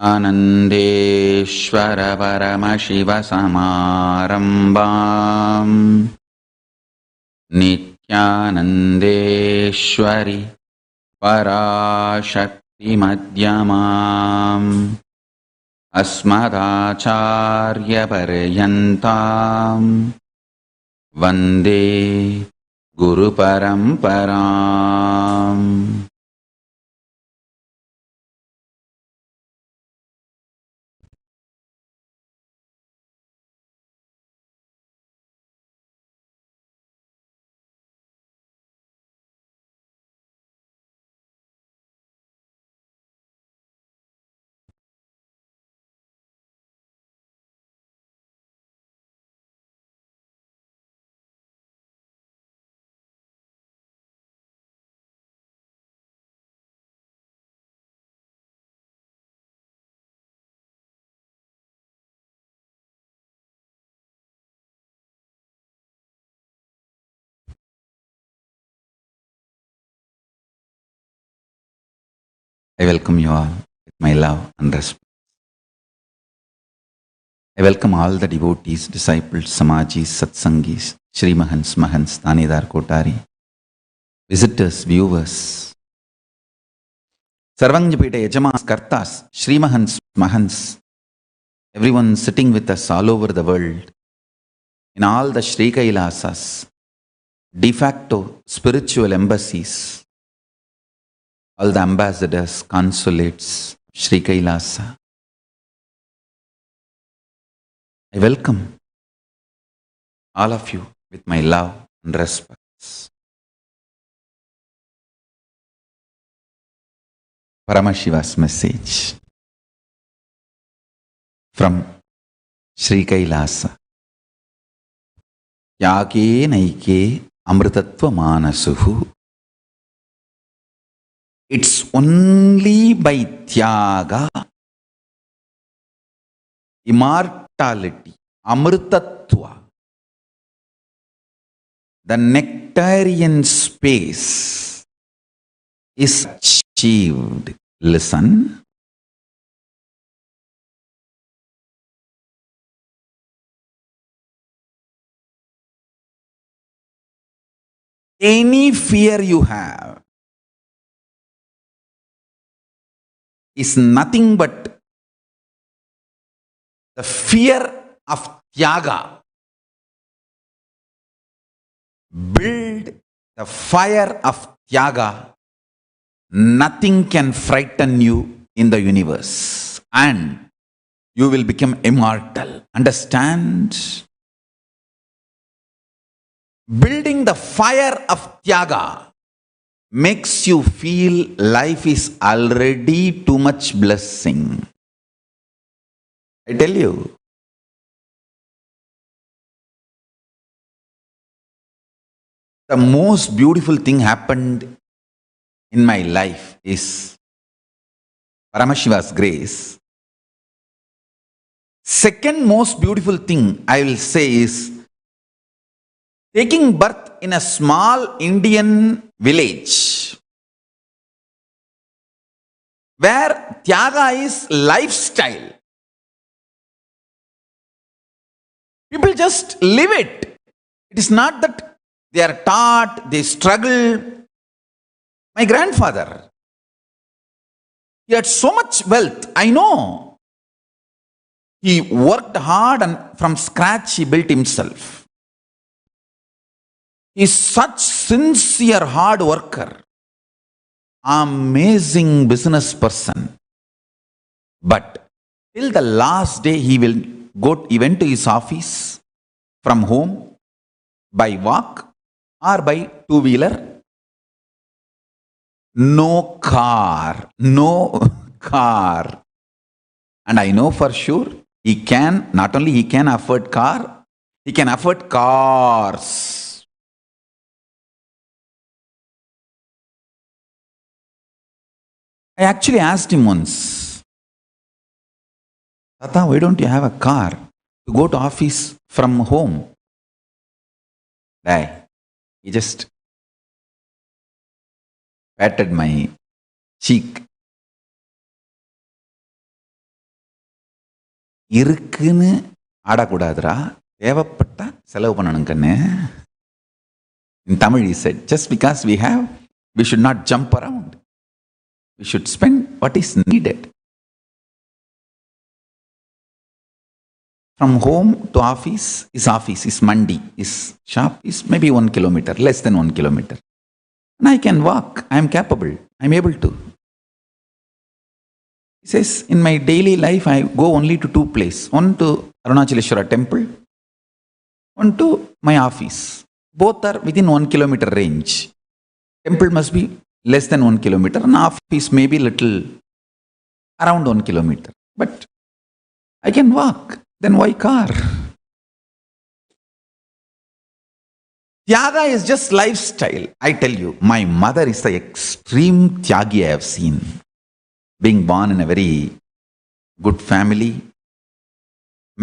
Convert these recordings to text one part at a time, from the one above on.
आनन्देश्वर परमशिवसमारम्भाम् नित्यानन्देश्वरि पराशक्तिमध्यमाम् अस्मदाचार्यपर्यन्ताम् वन्दे गुरुपरम्पराम्. I welcome you all with my love and respect. I welcome all the devotees, disciples, Samajis, Satsangis, Shri Mahants, Mahants, Tanidar Kotari, visitors, viewers, Sarvangjapita Yajamas, Kartas, Shri Mahants, Mahants, everyone sitting with us all over the world, in all the Shri Kailasas, de facto spiritual embassies, all the ambassadors, consulates, Shri Kailasa. I welcome all of you with my love and respect. Paramashiva's message from Shri Kailasa. Yake naike amritatva manasuhu. It's only by Tyaga, immortality, Amritatva, the nectarian space is achieved. Listen. Any fear you have is nothing but the fear of Tyaga. Build the fire of Tyaga. Nothing can frighten you in the universe, and you will become immortal. Understand? Building the fire of Tyaga makes you feel life is already too much blessing. I tell you. The most beautiful thing happened in my life is Paramashiva's grace. Second most beautiful thing I will say is taking birth in a small Indian village where Tyaga is lifestyle. People just live it. It is not that they are taught, they struggle. My grandfather, he had so much wealth. I know. He worked hard and from scratch he built himself. He is such sincere hard worker. Amazing business person. But till the last day he went to his office from home by walk or by two-wheeler. No car. And I know for sure not only he can afford car, he can afford cars. I actually asked him once, Tata, why don't you have a car to go to office from home? He just patted my cheek. இருக்குன்னு ஆடக்கூடாதுரா, தேவைப்பட்டா செலவு பண்ணணும் கண்ணு. In Tamil he said, just because we have, we should not jump around. We should spend what is needed. From home to office, is mandi, is shop is maybe 1 kilometer, less than 1 kilometer. And I can walk, I am capable, I am able to. He says, in my daily life, I go only to 2 places. One to Arunachaleshwara temple, one to my office. Both are within 1 kilometer range. Temple must be less than 1 kilometer, and office may be little around 1 kilometer. But I can walk, then why car? Tyaga is just lifestyle. I tell you, my mother is the extreme Tyagi I have seen. Being born in a very good family,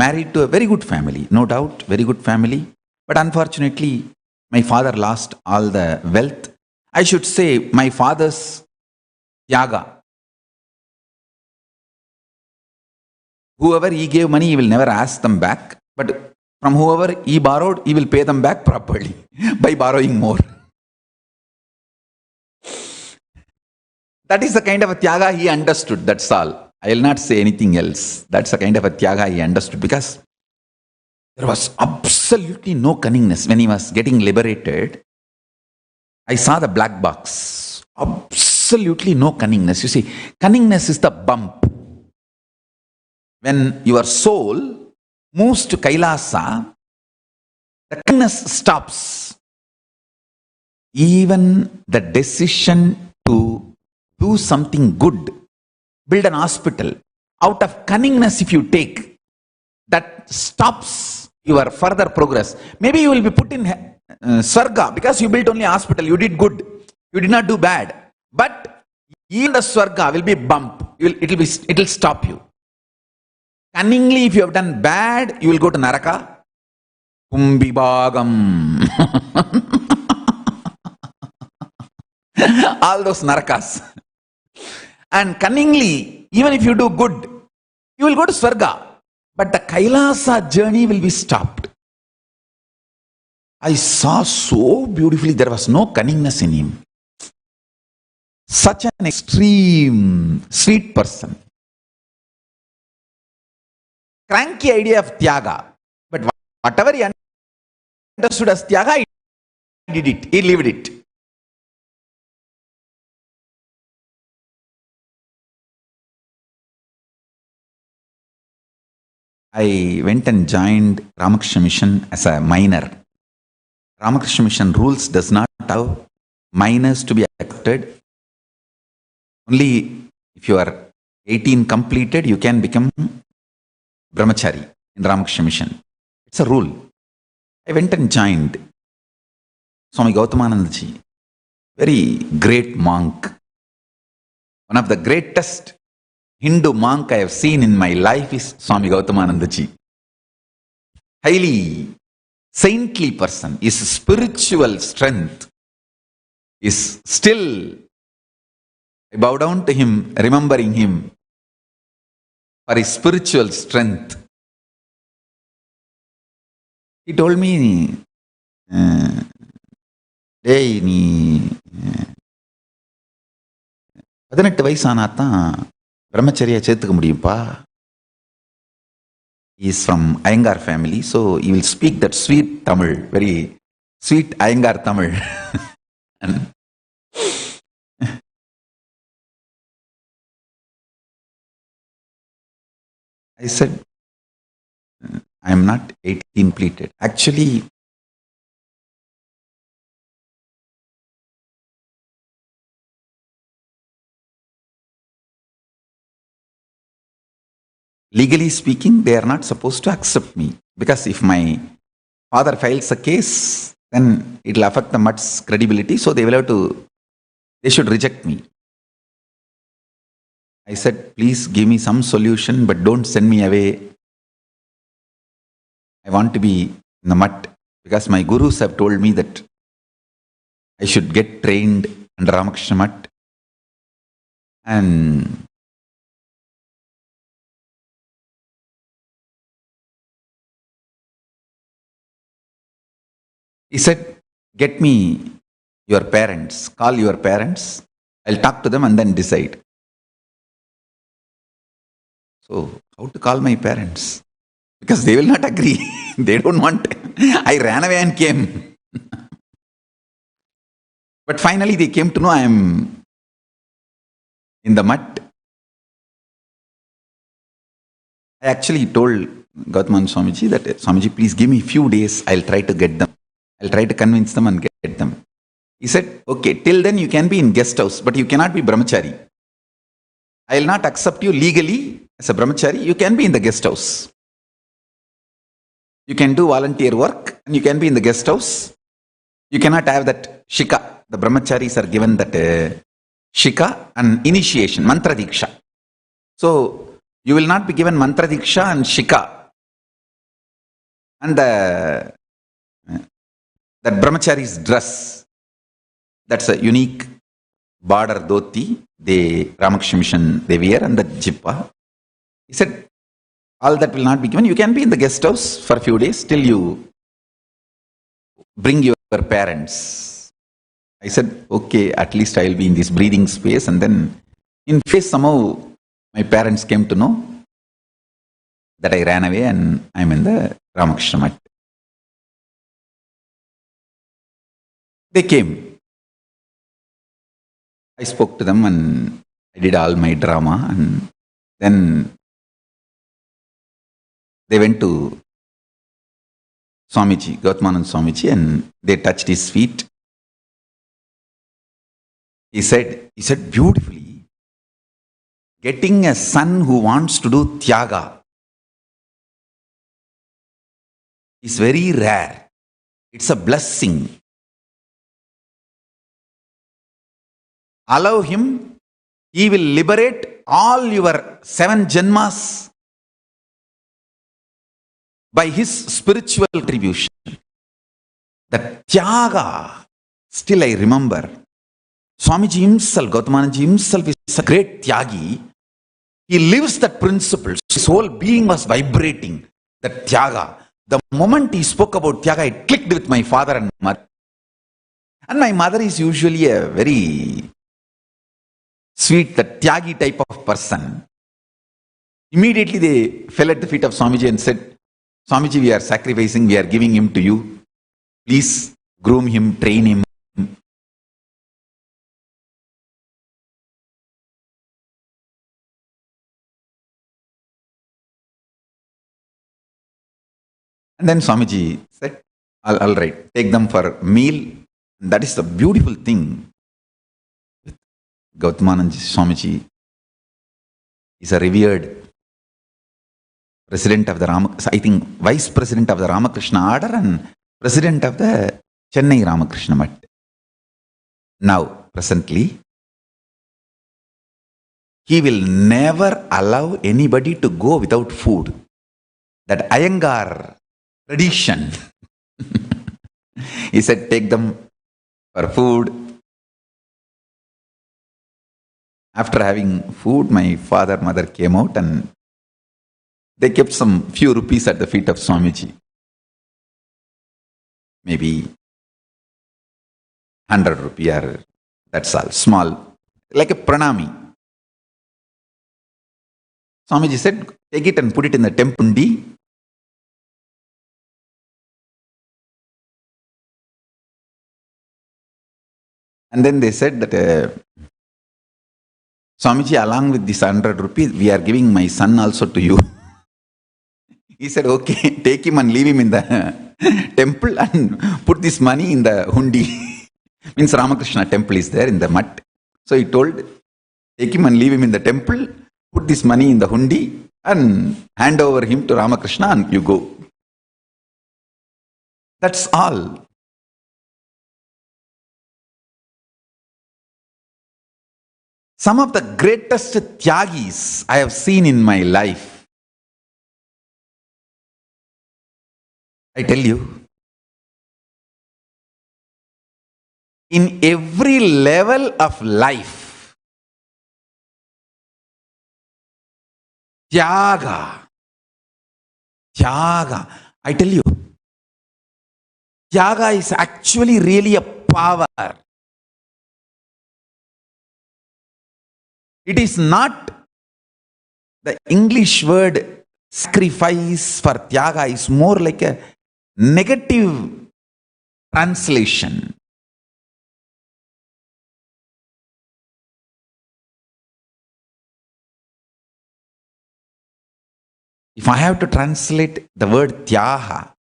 married to a very good family, no doubt, very good family. But unfortunately, my father lost all the wealth. I should say my father's Tyaga. Whoever he gave money, he will never ask them back. But from whoever he borrowed, he will pay them back properly by borrowing more. That is the kind of a Tyaga he understood, that's all. I will not say anything else. That's the kind of a Tyaga he understood, because there was absolutely no cunningness. When he was getting liberated, I saw the black box. Absolutely no cunningness. You see, cunningness is the bump. When your soul moves to Kailasa, the cunningness stops. Even the decision to do something good, build an hospital, out of cunningness if you take, that stops your further progress. Maybe you will be put in Swarga because you built only a hospital, you did good, you did not do bad. But even the Swarga will be bump, it will stop you. Cunningly, if you have done bad, you will go to Naraka. Kumbibagam. All those Narakas. And cunningly, even if you do good, you will go to Swarga. But the Kailasa journey will be stopped. I saw so beautifully, there was no cunningness in him. Such an extreme, sweet person. Cranky idea of Tyaga. But whatever he understood as Tyaga, he did it, he lived it. I went and joined Ramakrishna Mission as a minor. Ramakrishna Mission rules does not allow minors to be accepted. Only if you are 18 completed, you can become Brahmachari in Ramakrishna Mission. It's a rule. I went and joined Swami Gautamanandaji, very great monk. One of the greatest Hindu monk I have seen in my life is Swami Gautamanandaji. Highly saintly person. His spiritual strength is still, I bow down to him, remembering him for his spiritual strength. He told me, "Hey, நீ 18 வயசானாதான் பிரம்மச்சரியா சேர்த்துக்க முடியும்ப்பா." He is from Iyengar family, so he will speak that sweet Tamil, very sweet Iyengar Tamil. And I said, I am not 18 completed. Actually, legally speaking, they are not supposed to accept me. Because if my father files a case, then it will affect the mutt's credibility. So they should reject me. I said, please give me some solution, but don't send me away. I want to be in the mutt, because my gurus have told me that I should get trained under Ramakrishna Mutt. And he said, get me your parents, call your parents, I'll talk to them and then decide. So, how to call my parents? Because they will not agree. They don't want. I ran away and came. But finally, they came to know I am in the mud. I actually told Gautama Swamiji that, Swamiji, please give me a few days. I'll try to get them. I'll try to convince them and get them. He said, okay, till then you can be in guest house, but you cannot be brahmachari. I will not accept you legally as a brahmachari. You can be in the guest house. You can do volunteer work and you can be in the guest house. You cannot have that shika. The brahmacharis are given that shika and initiation, mantra diksha. So you will not be given mantra diksha and shika. And that brahmachari's dress, that's a unique border dhoti, the Ramakrishna Mission they wear, and the jippa. He said, all that will not be given. You can be in the guest house for a few days till you bring your parents. I said, okay, at least I will be in this breathing space. And then in face somehow my parents came to know that I ran away and I'm in the Ramakrishna Mat. They came. I spoke to them and I did all my drama, and then they went to Swamiji, Gautamanand Swamiji, and they touched his feet. He said beautifully, getting a son who wants to do tyaga is very rare. It's a blessing. Allow him, he will liberate all your 7 janmas by his spiritual contribution. The tyaga, still I remember, Swamiji himself, Gautamananji himself is a great tyagi. He lives that principle. His whole being was vibrating, that tyaga. The moment he spoke about tyaga, it clicked with my father and mother. And my mother is usually a very sweet, the tyagi type of person. Immediately they fell at the feet of Swamiji and said, Swamiji, we are sacrificing, we are giving him to you. Please groom him, train him. And then Swamiji said, all right, take them for meal. That is the beautiful thing. Gautamanand Swamiji is a revered president of the I think vice president of the Ramakrishna Order and president of the Chennai Ramakrishna Mat. Now, presently, he will never allow anybody to go without food. That Iyengar tradition. He said, take them for food. After having food, my father, mother came out and they kept some few rupees at the feet of Swamiji. Maybe 100 rupee or that's all, small, like a pranami. Swamiji said, take it and put it in the tempundi. And then they said that, Swamiji, along with this 100 rupees, we are giving my son also to you. He said, okay, take him and leave him in the temple and put this money in the hundi. Means Ramakrishna temple is there in the mat. So he told, take him and leave him in the temple, put this money in the hundi and hand over him to Ramakrishna and you go. That's all. Some of the greatest tyagis I have seen in my life. I tell you, in every level of life, Tyaga. Tyaga. I tell you, Tyaga is actually really a power. It is not the English word sacrifice for Tyaga is more like a negative translation. If I have to translate the word Tyaga,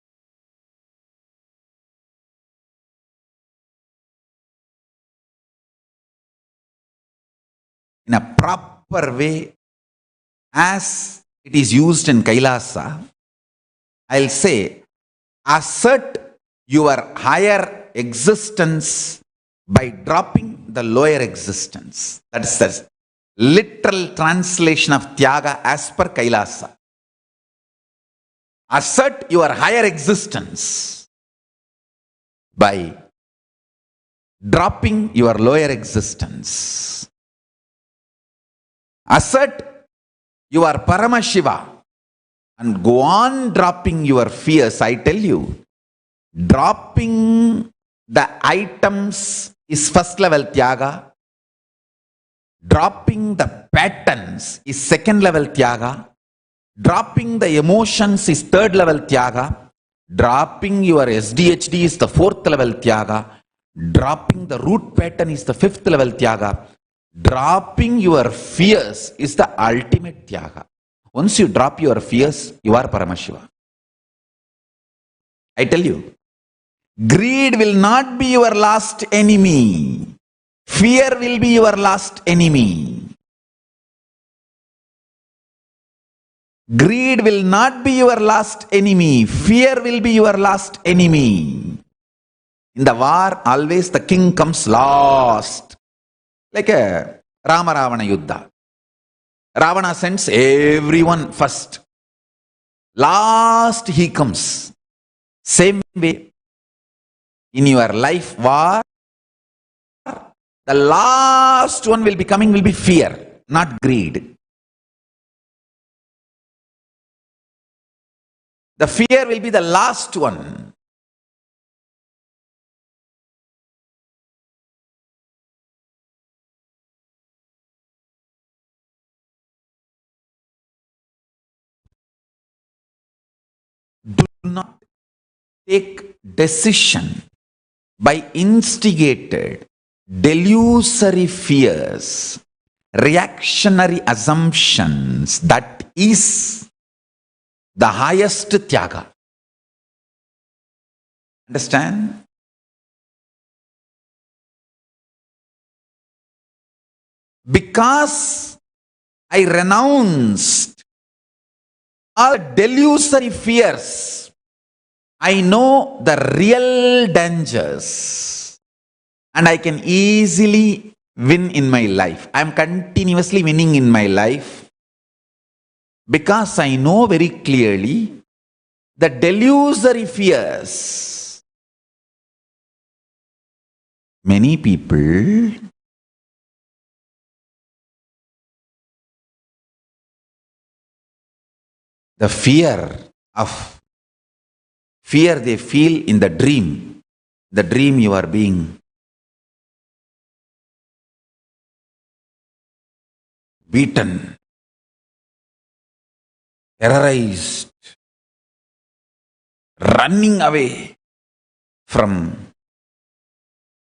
in a proper way, as it is used in Kailasa, I'll say, assert your higher existence by dropping the lower existence. That is the literal translation of Tyaga as per Kailasa. Assert your higher existence by dropping your lower existence. Assert your Paramashiva and go on dropping your fears. I tell you, dropping the items is first level Tyaga. Dropping the patterns is second level Tyaga. Dropping the emotions is third level Tyaga. Dropping your SDHD is the fourth level Tyaga. Dropping the root pattern is the fifth level Tyaga. Dropping your fears is the ultimate Tyaga. Once you drop your fears, you are Paramashiva. I tell you, greed will not be your last enemy. Fear will be your last enemy. Greed will not be your last enemy. Fear will be your last enemy. In the war, always the king comes last. Like a Rama Ravana Yuddha. Ravana sends everyone first. Last he comes. Same way, in your life war, the last one will be fear, not greed. The fear will be the last one. Do not take decision by instigated, delusory fears, reactionary assumptions. That is the highest Tyaga. Understand? Because I renounced all delusory fears, I know the real dangers and I can easily win in my life. I am continuously winning in my life because I know very clearly the delusory fears. Many people the fear they feel in the dream you are being beaten, terrorized, running away from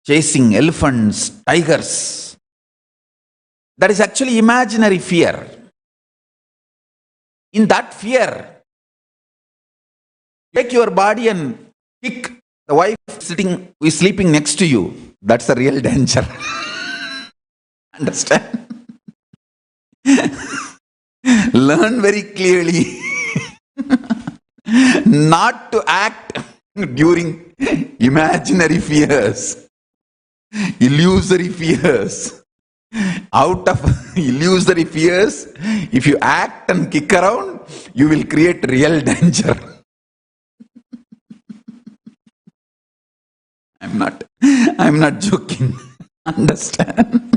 chasing elephants, tigers. That is actually imaginary fear. In that fear, take your body and kick the wife who is sleeping next to you. That's the real danger. Understand? Learn very clearly not to act during imaginary fears, illusory fears. Out of illusory fears, if you act and kick around, you will create real danger. I'm not joking. Understand?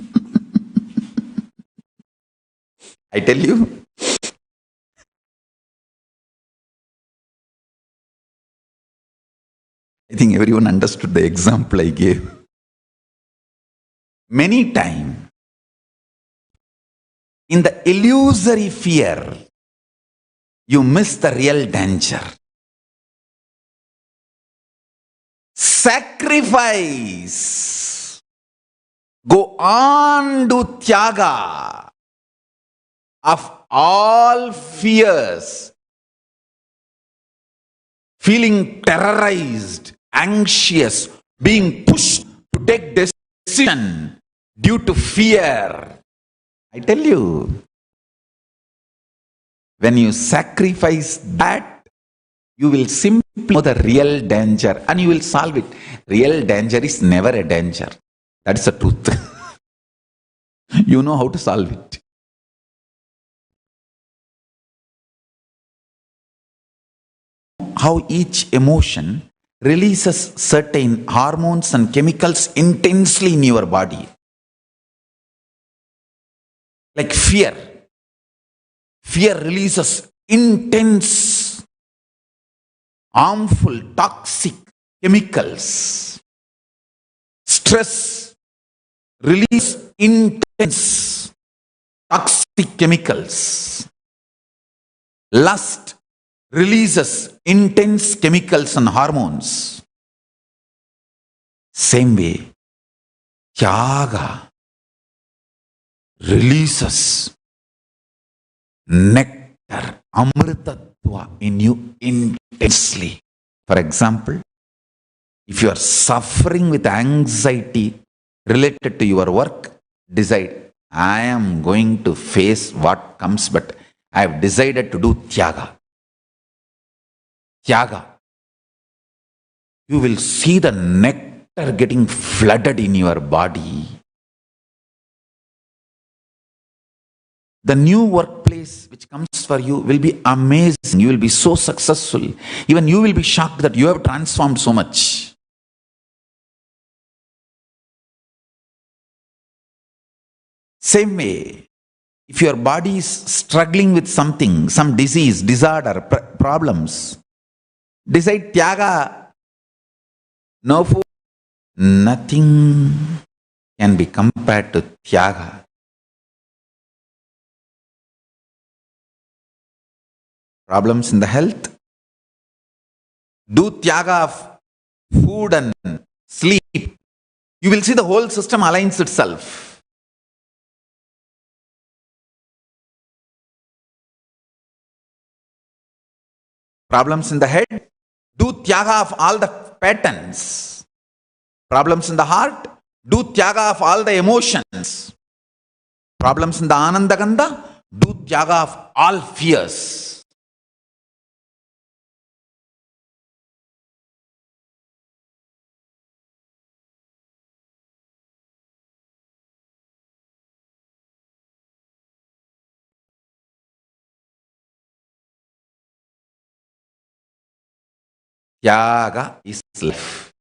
I tell you, think everyone understood the example I gave. Many times, in the illusory fear, you miss the real danger. Sacrifice. Go on, do tyaga of all fears. Feeling terrorized, anxious, being pushed to take decision due to fear. I tell you, when you sacrifice that, you will simply know the real danger and you will solve it. Real danger is never a danger. That's the truth. You know how to solve it. How each emotion releases certain hormones and chemicals intensely in your body. Like fear. Fear releases intense, harmful, toxic chemicals. Stress releases intense, toxic chemicals. Lust releases intense chemicals and hormones. Same way, Tyaga releases nectar, amritattva in you intensely. For example, if you are suffering with anxiety related to your work, decide, I am going to face what comes, but I have decided to do Tyaga. Tyaga. You will see the nectar getting flooded in your body. The new workplace which comes for you will be amazing. You will be so successful. Even you will be shocked that you have transformed so much. Same way, if your body is struggling with something, some disease, disorder, problems, decide Tyaga. No food, nothing can be compared to Tyaga. Problems in the health, do Tyaga of food and sleep. You will see the whole system aligns itself. Problems in the head, do Tyaga of all the patterns. Problems in the heart, do Tyaga of all the emotions. Problems in the Anandagandha, do Tyaga of all fears. Tyaga is life.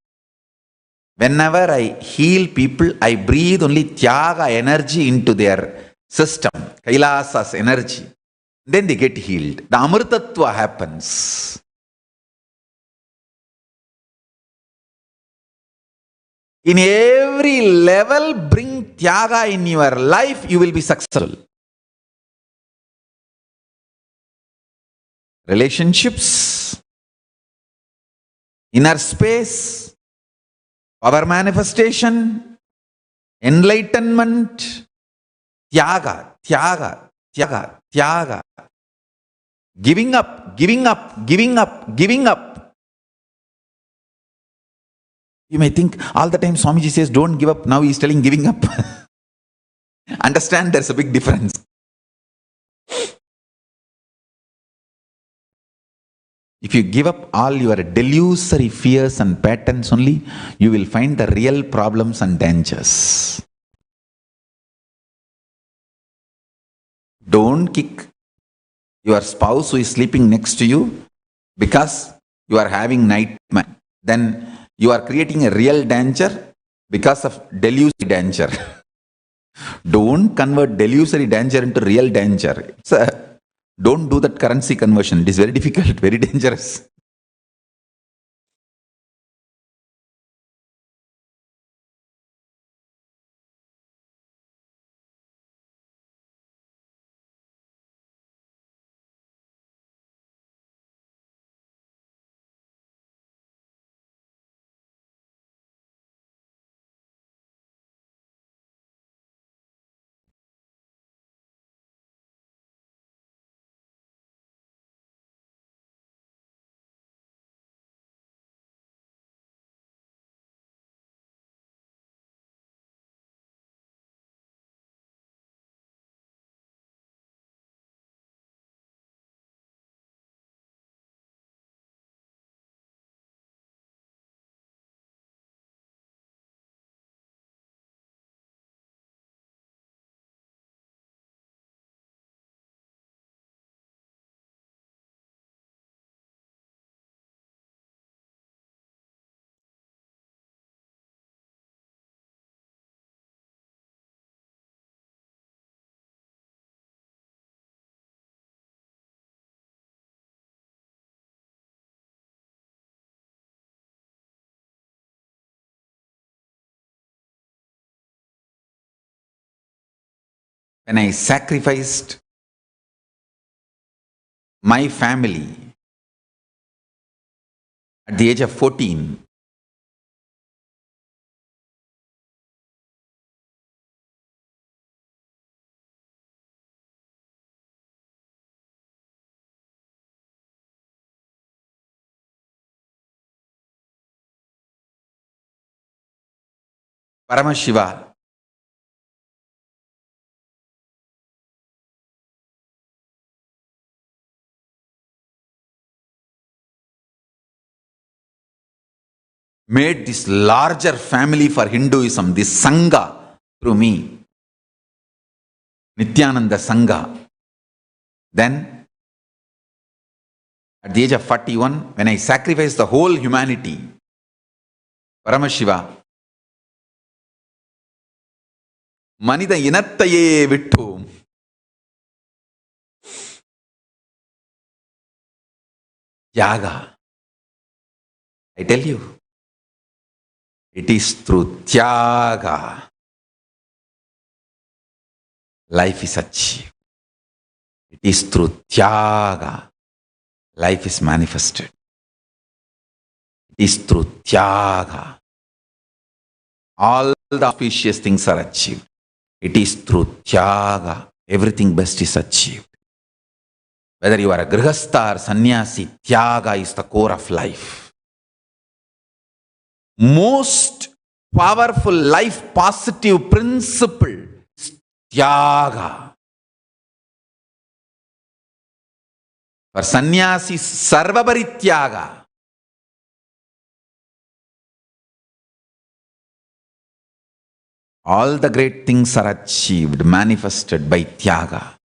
Whenever I heal people, I breathe only Tyaga energy into their system, Kailasa's energy. Then they get healed. The Amritattva happens. In every level, bring Tyaga in your life, you will be successful. Relationships, inner space, power manifestation, enlightenment, Tyaga, Tyaga, Tyaga, Tyaga. Giving up, giving up, giving up, giving up. You may think all the time Swamiji says don't give up. Now he is telling giving up. Understand there's a big difference. If you give up all your delusory fears and patterns only, you will find the real problems and dangers. Don't kick your spouse who is sleeping next to you because you are having nightmare. Then you are creating a real danger because of delusory danger. Don't convert delusory danger into real danger. Don't do that currency conversion. It is very difficult, very dangerous. when I sacrificed my family at the age of 14, Paramashiva made this larger family for Hinduism, this Sangha, through me, Nityananda Sangha. Then, at the age of 41, when I sacrificed the whole humanity, Paramashiva, மனித இனத்தையே விட்டோம், Yaga. I tell you, it is through Tyaga life is achieved. It is through Tyaga life is manifested. It is through Tyaga all the auspicious things are achieved. It is through Tyaga everything best is achieved. Whether you are a Grihastha or Sannyasi, Tyaga is the core of life. Most powerful life positive principle is Tyaga. For Sannyasis, Sarvaparityaga. All the great things are achieved, manifested by Tyaga.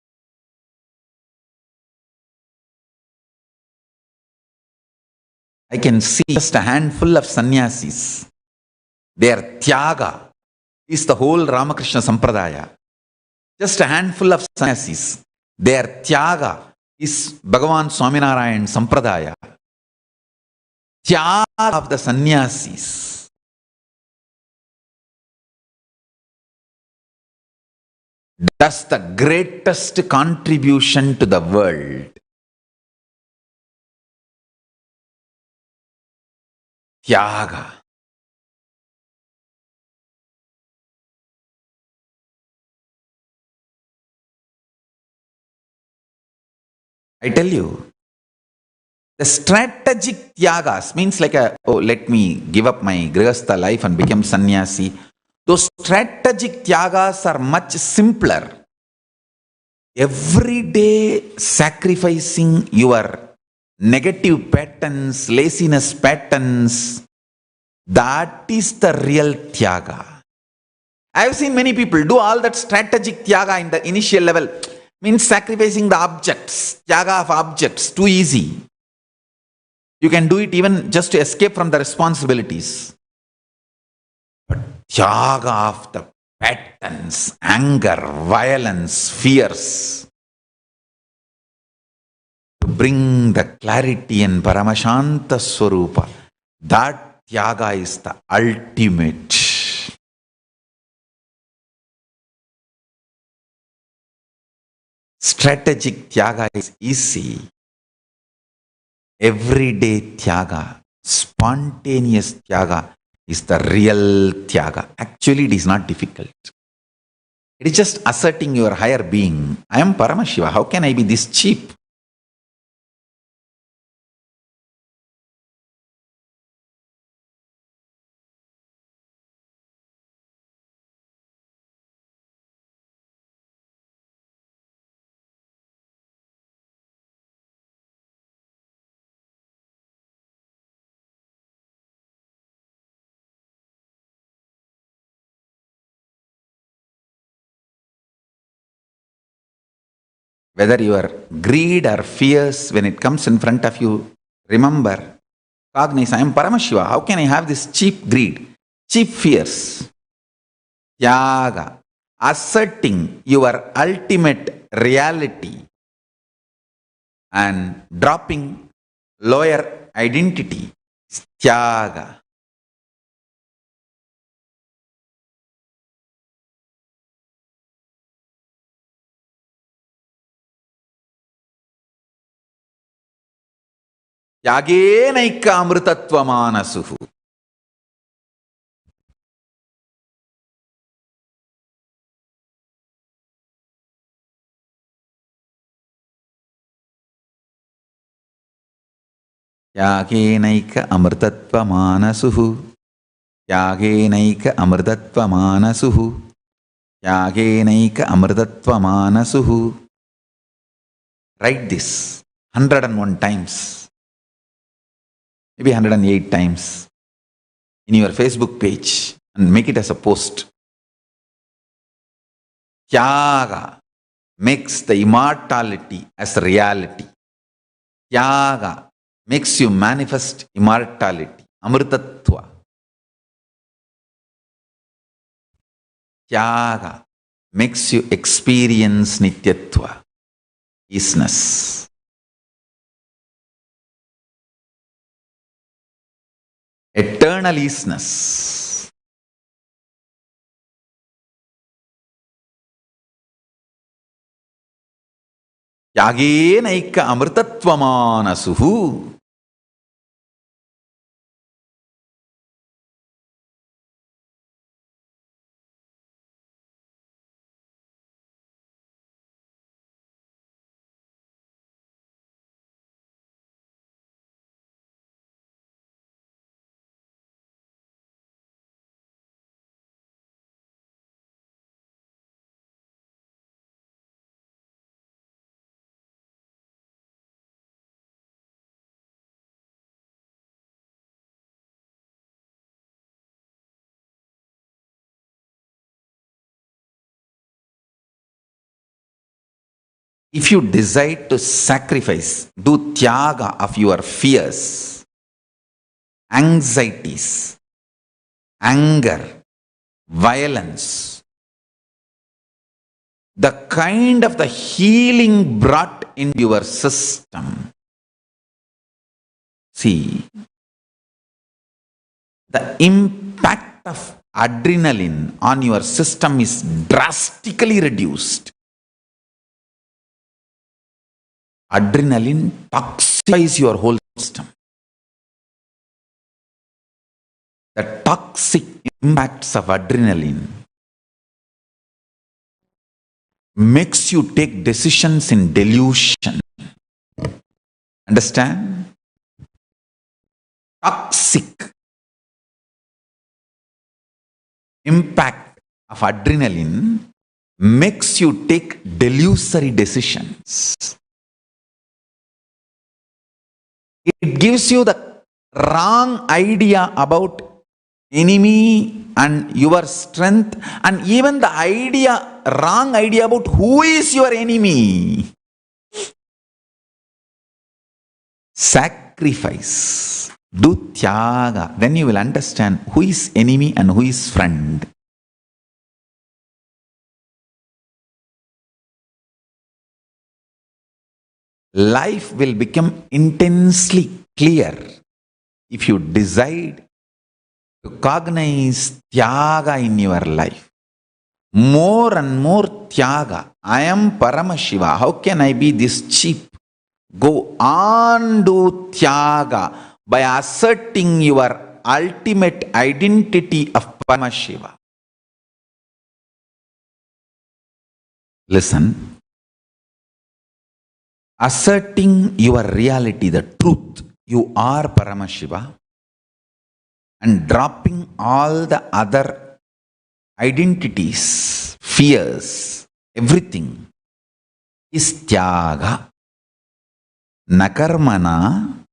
I can see just a handful of sannyasis. Their Tyaga is the whole Ramakrishna Sampradaya. Just a handful of sannyasis. Their Tyaga is Bhagavan Swaminarayan Sampradaya. Tyaga of the sannyasis. That's the greatest contribution to the world. Tyaga. I tell you, the strategic Tyagas means like let me give up my Grihastha life and become sannyasi. Those strategic Tyagas are much simpler. Every day sacrificing your negative patterns, laziness patterns, that is the real Tyaga. I have seen many people do all that strategic Tyaga in the initial level, means sacrificing the objects, Tyaga of objects, too easy. You can do it even just to escape from the responsibilities. But Tyaga of the patterns, anger, violence, fears, to bring the clarity and Paramashanta Swarupa, that Tyaga is the ultimate. Strategic Tyaga is easy. Everyday Tyaga, spontaneous Tyaga is the real Tyaga. Actually, it is not difficult. It is just asserting your higher being. I am Paramashiva. How can I be this cheap? Whether you are greed or fears, when it comes in front of you, remember, cognize, I am Paramashiva. How can I have this cheap greed, cheap fears? Tyaga, asserting your ultimate reality and dropping lower identity. Tyaga. त्यागेनैक अमृतत्वमानसुः. त्यागेनैक अमृतत्वमानसुः. त्यागेनैक अमृतत्वमानसुः. त्यागेनैक अमृतत्वमानसुः. Write this 101 times, maybe 108 times in your Facebook page and make it as a post. Tyaga makes the immortality as reality. Tyaga makes you manifest immortality, amritattva. Tyaga makes you experience nityatva, isness. Eternal isness. त्यागेनैक अमृतत्वमानसुः. If you decide to sacrifice, do tyaga of your fears, anxieties, anger, violence, the kind of the healing brought in your system. See, the impact of adrenaline on your system is drastically reduced. Adrenaline toxifies your whole system. The toxic impacts of adrenaline makes you take decisions in delusion. Understand? Toxic impact of adrenaline makes you take delusory decisions. It gives you the wrong idea about enemy and your strength, and even the wrong idea about who is your enemy. Sacrifice, do tyaga, then you will understand who is enemy and who is friend. Life will become intensely clear if you decide to cognize tyaga in your life. More and more tyaga. I am Paramashiva. How can I be this cheap? Go on, do tyaga by asserting your ultimate identity of Paramashiva. Listen. Asserting your reality, the truth, you are Paramashiva, and dropping all the other identities, fears, everything is tyaga. Na karmana,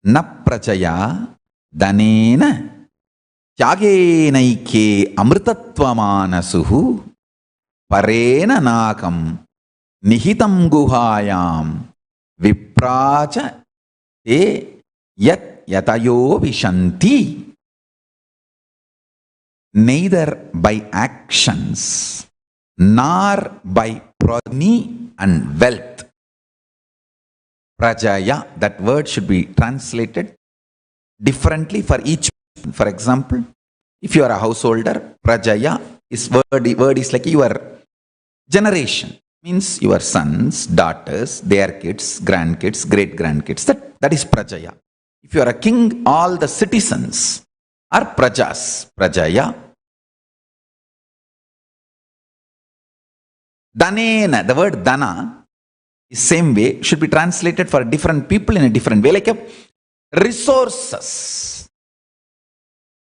na prajaya, danena, tyagenaike amritatvamānasuhu, parena nakam, nihitam guhayam, vipracha te yat yatayo vishanti. Neither by actions nor by progeny and wealth. Prajaya, that word should be translated differently for each. For example, if you are a householder, prajaya is word is like your generation. Means your sons, daughters, their kids, grandkids, great grandkids. That is prajaya. If you are a king, all the citizens are prajas. Prajaya. Danena, the word dana is same way, should be translated for different people in a different way, like a resources.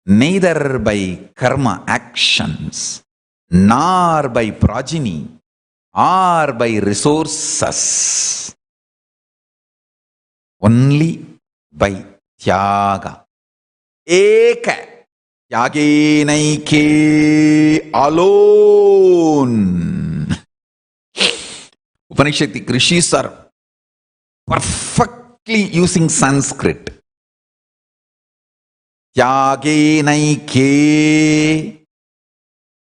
Neither by karma actions, nor by progeny, or by resources. Only by tyaga. Eka. Tyagenaike alone. Upanishadic rishis are perfectly using Sanskrit. Tyagenaike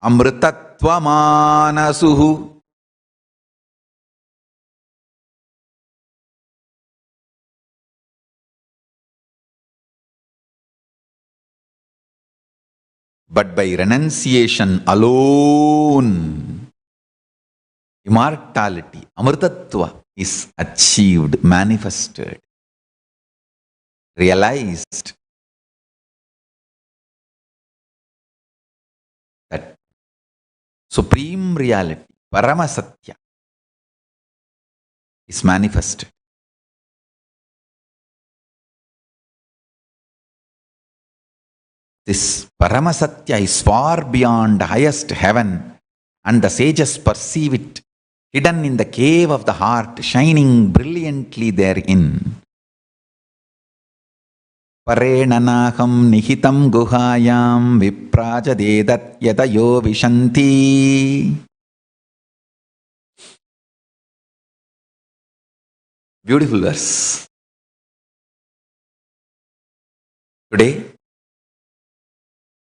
amritatva manasuhu. But by renunciation alone, immortality, amritatva, is achieved, manifested, realized. That supreme reality, Paramasatya, is manifested. This Paramasatya is far beyond highest heaven, and the sages perceive it hidden in the cave of the heart, shining brilliantly therein. Parenanaham nihitam guhayam viprajadedat yatayo vishanti. Beautiful verse. Today,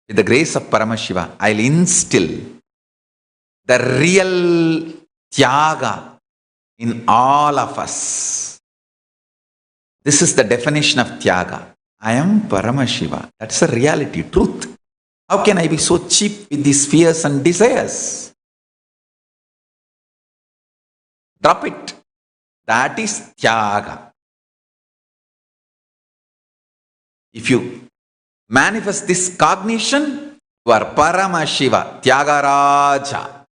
with the grace of Paramashiva, I'll instill the real tyaga in all of us. This is the definition of tyaga. I am Paramashiva. That's the reality, truth. How can I be so cheap with these fears and desires? Drop it. That is tyaga. If you manifest this cognition, you are Paramashiva, Tyagaraja.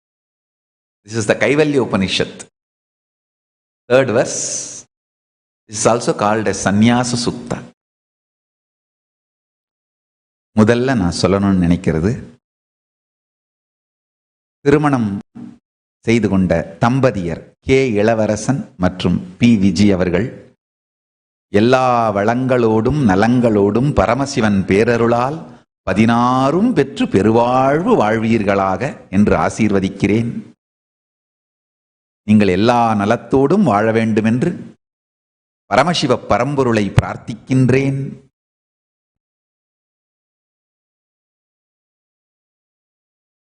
This is the Kaivalya Upanishad. Third verse. This is also called as Sannyasa Sukta. முதல்ல நான் சொல்லணும்னு நினைக்கிறது, திருமணம் செய்து கொண்ட தம்பதியர் K இளவரசன் மற்றும் பி விஜய் அவர்கள் எல்லா வளங்களோடும் நலங்களோடும் பரமசிவன் பேரருளால் 16 பெற்று பெருவாழ்வு வாழ்வீர்களாக என்று ஆசீர்வதிக்கிறேன். நீங்கள் எல்லா நலத்தோடும் வாழ வேண்டும் என்று பரமசிவ பரம்பொருளை பிரார்த்திக்கின்றேன்.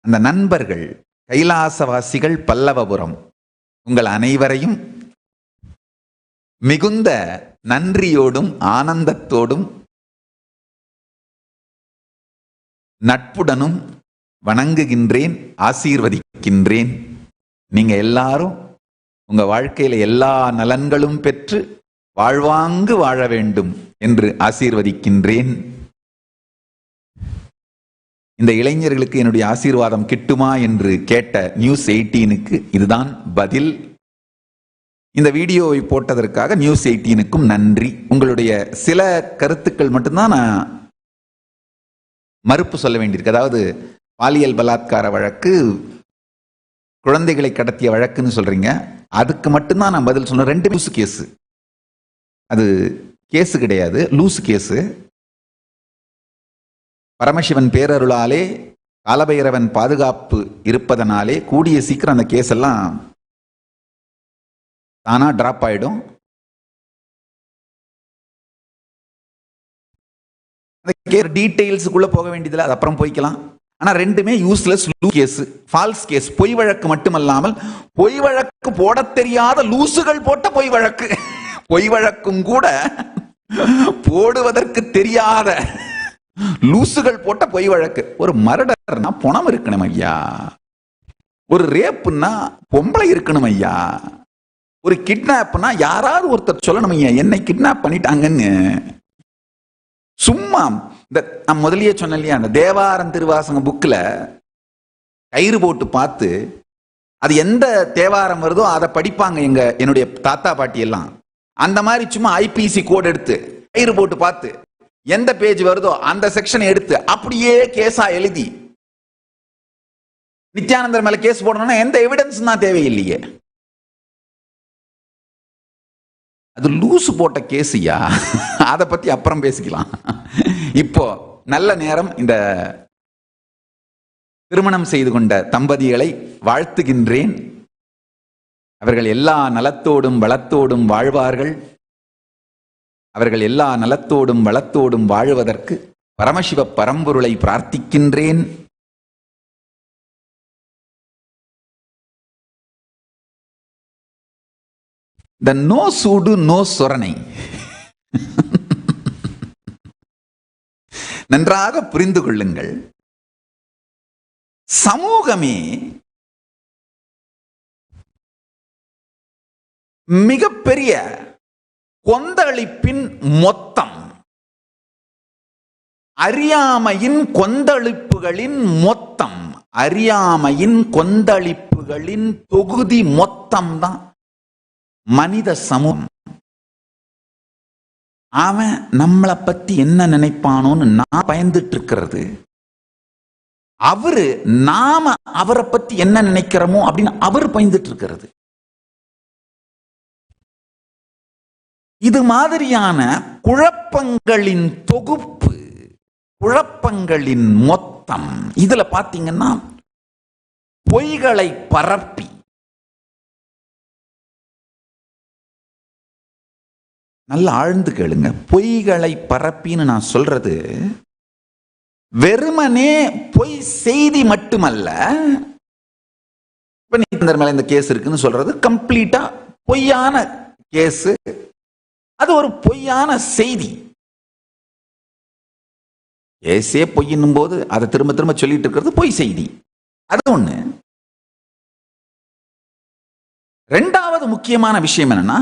அந்த நண்பர்கள் கைலாசவாசிகள் பல்லவபுரம் உங்கள் அனைவரையும் மிகுந்த நன்றியோடும் ஆனந்தத்தோடும் நட்புடனும் வணங்குகின்றேன், ஆசீர்வதிக்கின்றேன். நீங்க எல்லாரும் உங்க வாழ்க்கையில எல்லா நலன்களும் பெற்று வாழ்வாங்கு வாழ வேண்டும் என்று ஆசீர்வதிக்கின்றேன். இந்த இளைஞர்களுக்கு என்னுடைய ஆசீர்வாதம் கிட்டுமா என்று கேட்ட நியூஸ் 18க்கு இதுதான் பதில். இந்த வீடியோவை போட்டதற்காக நியூஸ் 18க்கும் நன்றி. உங்களுடைய சில கருத்துக்கள் மட்டும்தான் நான் மறுப்பு சொல்ல வேண்டியிருக்கு. அதாவது பாலியல் பலாத்கார வழக்கு, குழந்தைகளை கடத்திய வழக்குன்னு சொல்றீங்க, அதுக்கு மட்டும்தான் நான் பதில் சொன்னேன். 2 லூசு கேஸு, அது கேஸு கிடையாது, லூசு கேஸு. பரமசிவன் பேரருளாலே காலபைரவன் பாதுகாப்பு இருப்பதனாலே கூடிய சீக்கிரம் அந்த கேஸ் எல்லாம் தானா டிராப் ஆயிடும். டீடைல்ஸுக்குள்ள போக வேண்டியதில்லை, அது அப்புறம் போய்க்கலாம். ஆனா 2மே யூஸ்லெஸ் கேஸ், ஃபால்ஸ் கேஸ். பொய் வழக்கு மட்டுமல்லாமல் பொய் வழக்கு போட தெரியாத லூசுகள் போட்ட பொய் வழக்கு, பொய் வழக்கும் கூட போடுவதற்கு தெரியாத லூசுகள் போட்ட பொய் வழக்கு. ஒரு மர்டர்னா பணம் இருக்கணும் ஐயா, ஒரு ரேப்புன்னா பொம்பளை இருக்கணும் ஐயா, ஒரு கிட்னாப்னா யாராவது ஒருத்தர் சொல்லணும் ஐயா என்னை கிட்னாப் பண்ணிட்டாங்கன்னு. சும்மா இந்த நான் முதலியே சொன்னேன் இல்லையா, அந்த தேவாரம் திருவாசக புக்கில் கயிறு போட்டு பார்த்து அது எந்த தேவாரம் வருதோ அதை படிப்பாங்க என்னுடைய தாத்தா பாட்டி எல்லாம். அந்த மாதிரி சும்மா ஐபிசி கோட் எடுத்து கயிறு போட்டு பார்த்து எந்த பேஜ் வருதோ அந்த செக்ஷனை எடுத்து அப்படியே கேஸா எழுதி நித்யானந்தர் மேல கேஸ் போடணும்னா எந்த எவிடன்ஸ் தான் தேவையில்லையே. அது லூசு போட்ட கேஸியா, அதை பத்தி அப்புறம் பேசிக்கலாம். இப்போ நல்ல நேரம். இந்த திருமணம் செய்து கொண்ட தம்பதிகளை வாழ்த்துகின்றேன். அவர்கள் எல்லா நலத்தோடும் வளத்தோடும் வாழ்வார்கள். அவர்கள் எல்லா நலத்தோடும் வளத்தோடும் வாழ்வதற்கு பரமசிவ பரம்பொருளை பிரார்த்திக்கின்றேன். இந்த நோ சூடு நோ சொரணை நன்றாக புரிந்து கொள்ளுங்கள். சமூகமே மிகப்பெரிய கொந்தளிப்பின் மொத்தம், அறியாமையின் கொந்தளிப்புகளின் மொத்தம், அறியாமையின் கொந்தளிப்புகளின் தொகுதி மொத்தம் தான் மனித சமூகம். அவன் நம்மளை பத்தி என்ன நினைப்பானோன்னு நான் பயந்துட்டு இருக்கிறது, அவரு நாம அவரை பத்தி என்ன நினைக்கிறோமோ அப்படின்னு அவர் பயந்துட்டு இருக்கிறது. இது மாதிரியான குழப்பங்களின் தொகுப்பு, குழப்பங்களின் மொத்தம். இதுல பாத்தீங்கன்னா பொய்களை பரப்பி, நல்லா ஆழ்ந்து கேளுங்க, பொய்களை பரப்பின்னு நான் சொல்றது வெறுமனே பொய் செய்தி மட்டுமல்ல. நித்யானந்தர் மேல இந்த கேஸ் இருக்குன்னு சொல்றது கம்ப்ளீட்டா பொய்யான கேஸ். அது ஒரு பொய்யான செய்தி. கேஸே பொய்யின்னும் போது அதை திரும்ப திரும்ப சொல்லிட்டு இருக்கிறது பொய் செய்தி. அது ஒண்ணு. ரெண்டாவது முக்கியமான விஷயம் என்னன்னா,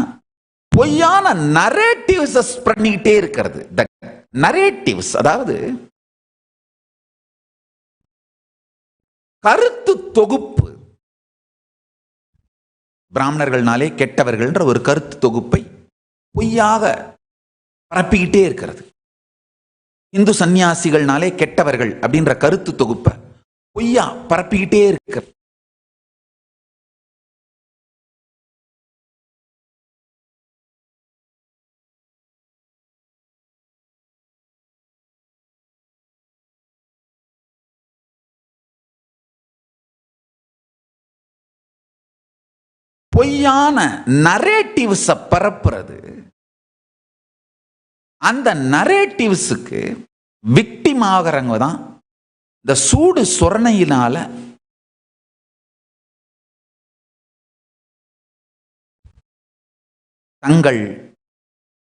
பொய்யான நரேட்டிவ்ஸ் பண்ணிக்கிட்டே இருக்கிறது. நரேட்டிவ்ஸ் அதாவது கருத்து தொகுப்பு. பிராமணர்கள்னாலே கெட்டவர்கள்ன்ற ஒரு கருத்து தொகுப்பை பொய்யாக பரப்பிக்கிட்டே இருக்கிறது. இந்து சன்னியாசிகள்னாலே கெட்டவர்கள் அப்படின்ற கருத்து தொகுப்பை பொய்யா பரப்பிக்கிட்டே இருக்கிறது. பொய்யான நரேட்டிவ்ஸ் பரப்புறது. அந்த நரேட்டிவ்ஸுக்கு விக்டிம் ஆகிறவங்க தான் இந்த சூடு சொரணையினால தங்கள்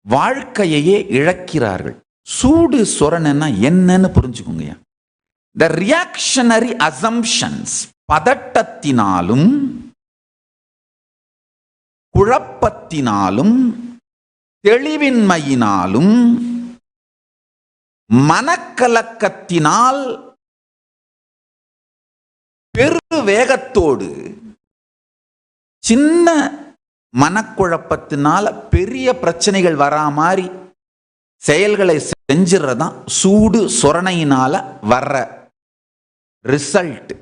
வாழ்க்கையையே இழக்கிறார்கள். சூடு சொரணைன்னா என்னன்னு புரிஞ்சுக்கோங்க. த ரியாக்ஷனரி அசம்ப்ஷன்ஸ், பதட்டத்தினாலும் குழப்பத்தினாலும் தெளிவின்மையினாலும் மனக்கலக்கத்தினால் பெரு வேகத்தோடு சின்ன மனக்குழப்பத்தினால பெரிய பிரச்சனைகள் வரா மாதிரி செயல்களை செஞ்சிடறதான் சூடு சொரணையினால வர்ற ரிசல்ட்.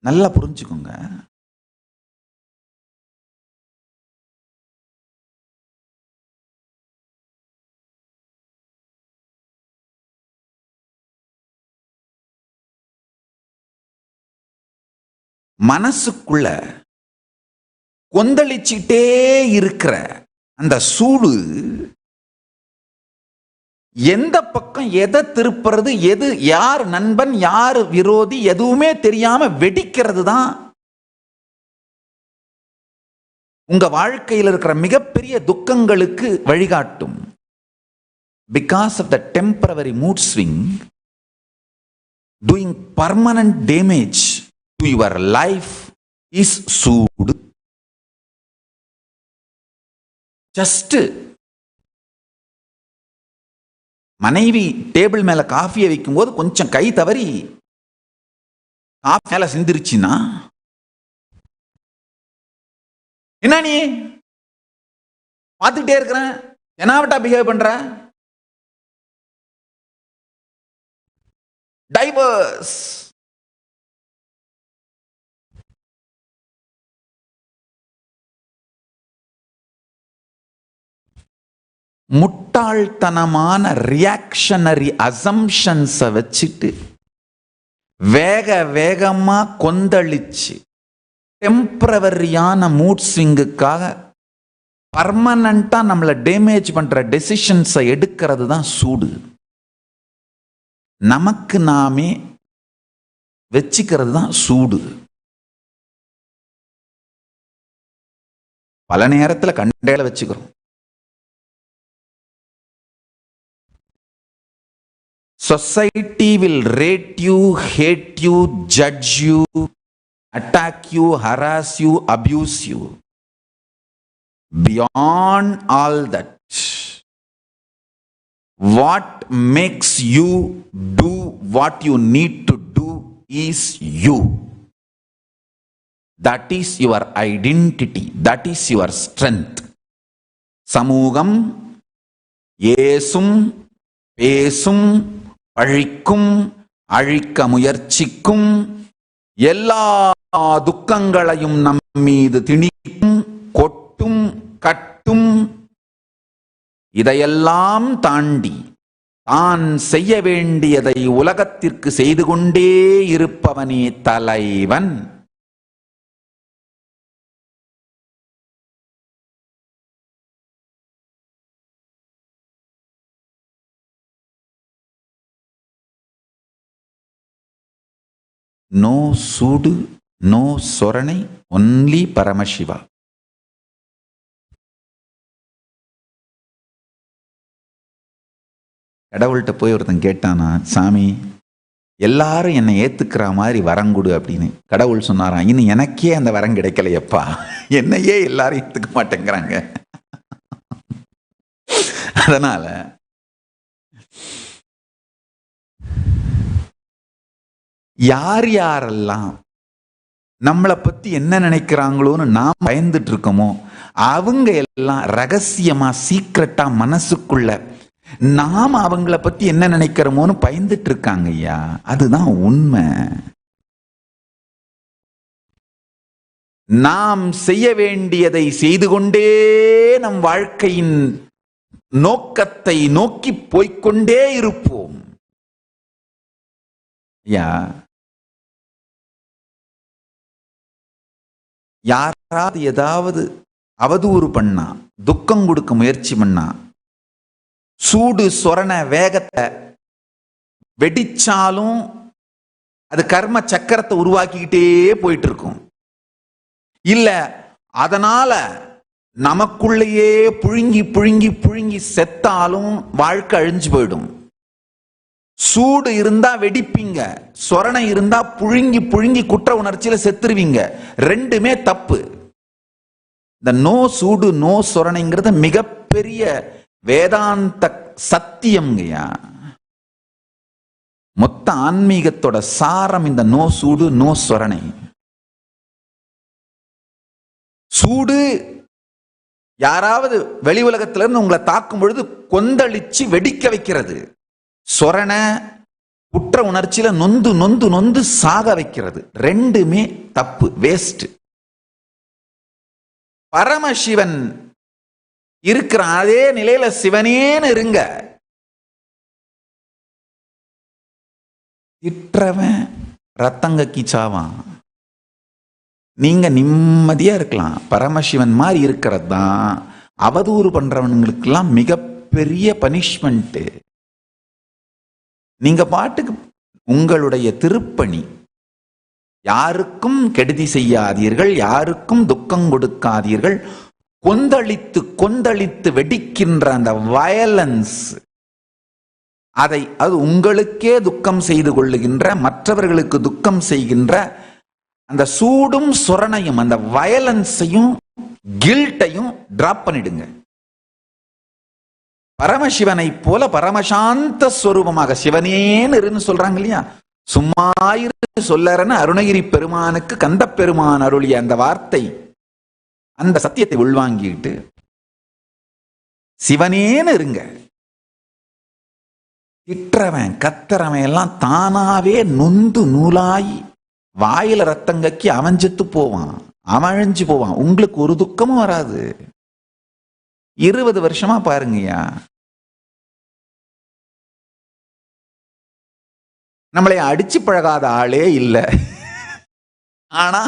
நல்லா புரிஞ்சுக்கோங்க. மனசுக்குள்ள கொந்தளிச்சுட்டே இருக்கிற அந்த சூடு எந்த பக்கம் எதை திருப்புறது, எது யார் நண்பன் யார் விரோதி எதுவுமே தெரியாம வெடிக்கிறது தான் உங்க வாழ்க்கையில் இருக்கிற மிகப்பெரிய துக்கங்களுக்கு வழிகாட்டும். Because of the temporary mood swing doing permanent damage to your life is சூடு. ஜஸ்ட் மனைவி டேபிள் மேல காஃபியை வைக்கும் போது கொஞ்சம் கை தவறி காஃபி மேல சிந்திருச்சுன்னா என்ன நீ பார்த்துக்கிட்டே இருக்கிறேன் என்னாவட்டா பிஹேவ் பண்ற? டைவர்ஸ். முட்டாள்தனமான ரியாக்ஷனரி அசம்ஷன்ஸை வச்சுட்டு வேக வேகமா கொந்தளிச்சு டெம்பரவரியான மூட் ஸ்விங்குக்காக பர்மனண்டா நம்மளை டேமேஜ் பண்ற டெசிஷன்ஸை எடுக்கிறது தான் சூடு. நமக்கு நாமே வச்சுக்கிறது தான் சூடு. பல நேரத்தில் கண்டையில வச்சுக்கிறோம். Society will rate you, hate you, judge you, attack you, harass you, abuse you. Beyond all that, what makes you do what you need to do is you. That is your identity. That is your strength. சமூகம் ஏசும் பேசும் அழிக்கும் அழிக்க முயற்சிக்கும் எல்லா துக்கங்களையும் நம் மீது திணிக்கும் கொட்டும் கட்டும். இதையெல்லாம் தாண்டி தான் செய்ய வேண்டியதை உலகத்திற்கு செய்து கொண்டே இருப்பவனே தலைவன். நோ சூடு, நோ சொரணை, ஒன்லி பரமசிவா. கடவுள்கிட்ட போய் ஒருத்தன் கேட்டானா, சாமி எல்லாரும் என்னை ஏத்துக்கிற மாதிரி வரங்குடு அப்படின்னு. கடவுள் சொன்னாராம், இன்னும் எனக்கே அந்த வரம் கிடைக்கலையப்பா, என்னையே எல்லாரும் ஏத்துக்க மாட்டேங்கிறாங்க. அதனால யார் யாரெல்லாம் நம்மளை பத்தி என்ன நினைக்கிறாங்களோன்னு நாம் பயந்துட்டு இருக்கோமோ அவங்க எல்லாம் ரகசியமா சீக்கிரட்டா மனசுக்குள்ள நாம் அவங்கள பத்தி என்ன நினைக்கிறோமோன்னு பயந்துட்டு இருக்காங்க ஐயா. அதுதான் உண்மை. நாம் செய்ய வேண்டியதை செய்து கொண்டே நம் வாழ்க்கையின் நோக்கத்தை நோக்கி போய்கொண்டே இருப்போம். யாராவது ஏதாவது அவதூறு பண்ணா, துக்கம் கொடுக்க முயற்சி பண்ணா, சூடு சொரண வேகத்தை வெடிச்சாலும் அது கர்ம சக்கரத்தை உருவாக்கிக்கிட்டே போயிட்டு இருக்கும். இல்ல அதனால நமக்குள்ளேயே புழுங்கி புழுங்கி புழுங்கி செத்தாலும் வாழ்க்கை அழிஞ்சு போயிடும். சூடு இருந்தா வெடிப்பீங்க, சொரணை இருந்தா புழுங்கி புழுங்கி குற்ற உணர்ச்சியில செத்துருவீங்க. ரெண்டுமே தப்பு. இந்த நோ சூடு நோ சொரணைங்கிறது மிகப்பெரிய வேதாந்த சத்தியம்ங்கய்யா. மொத்த ஆன்மீகத்தோட சாரம் இந்த நோ சூடு நோ சொரணை. சூடு யாராவது வெளி உலகத்துல இருந்து உங்களை தாக்கும் பொழுது கொந்தளிச்சு வெடிக்க வைக்கிறது. சொரண குற்ற உணர்ச்சியில நொந்து நொந்து நொந்து சாக வைக்கிறது. ரெண்டுமே தப்பு, வேஸ்ட். பரமசிவன் இருக்கிற அதே நிலையில சிவனேன்னு இருங்க. திற்றவன் ரத்தங்கக்கி சாவான். நீங்க நிம்மதியா இருக்கலாம். பரமசிவன் மாதிரி இருக்கிறது தான் அவதூறு பண்றவனுங்களுக்கெல்லாம் மிகப்பெரிய பனிஷ்மெண்ட். நீங்க பாட்டுக்கு உங்களுடைய திருப்பணி, யாருக்கும் கெடுதி செய்யாதீர்கள், யாருக்கும் துக்கம் கொடுக்காதீர்கள். கொந்தளித்து கொந்தளித்து வெடிக்கின்ற அந்த வயலன்ஸ், அது உங்களுக்கே துக்கம் செய்து கொள்ளுகின்ற, மற்றவர்களுக்கு துக்கம் செய்கின்ற அந்த சூடும் சொரணையும் அந்த வயலன்ஸையும் கில்ட்டையும் டிராப் பண்ணிடுங்க. பரமசிவனை போல பரமசாந்த ஸ்வரூபமாக சிவனேன்னு இருன்னு சொல்றாங்க இல்லையா, சும்மாயிரு சொல்லறன்னு அருணகிரி பெருமானுக்கு கந்த பெருமான் அருளிய அந்த வார்த்தை, அந்த சத்தியத்தை உள்வாங்கிட்டு சிவனேன்னு இருங்க. திட்டுறவன் கத்துறவன் எல்லாம் தானாவே நொந்து நூலாய் வாயில ரத்தம் கக்கி அவன் செத்து போவான், அவன் அழிஞ்சு போவான். உங்களுக்கு ஒரு துக்கமும் வராது. 20 வருஷமா பாருங்கய்யா, நம்மளை அடிச்சு பழகாத ஆளே இல்ல. ஆனா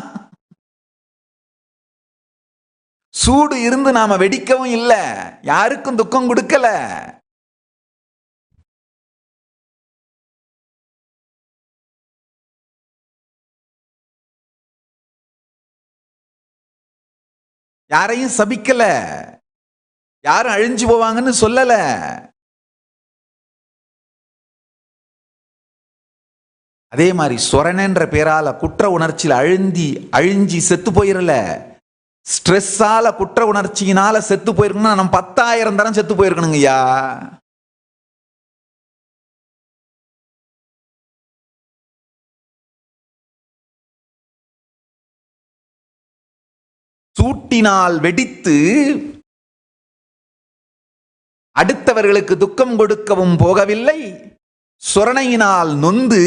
சூடு இருந்து நாம வெடிக்கவும் இல்ல, யாருக்கும் துக்கம் கொடுக்கல. யாரையும் சபிக்கல, யாரும் அழிஞ்சு போவாங்கன்னு சொல்லல. அதே மாதிரி சொரணன்ற பேரால குற்ற உணர்ச்சியில் அழிஞ்சி செத்து போயிடல, ஸ்ட்ரெஸ்ஸால குற்ற உணர்ச்சியினால செத்து போயிருக்கணும். நம்ம 10,000 தரம் செத்து போயிருக்கணுங்கய்யா. சூட்டினால் வெடித்து அடுத்தவர்களுக்கு துக்கம் கொடுக்கவும் போகவில்லை, சொரணையினால் நொந்து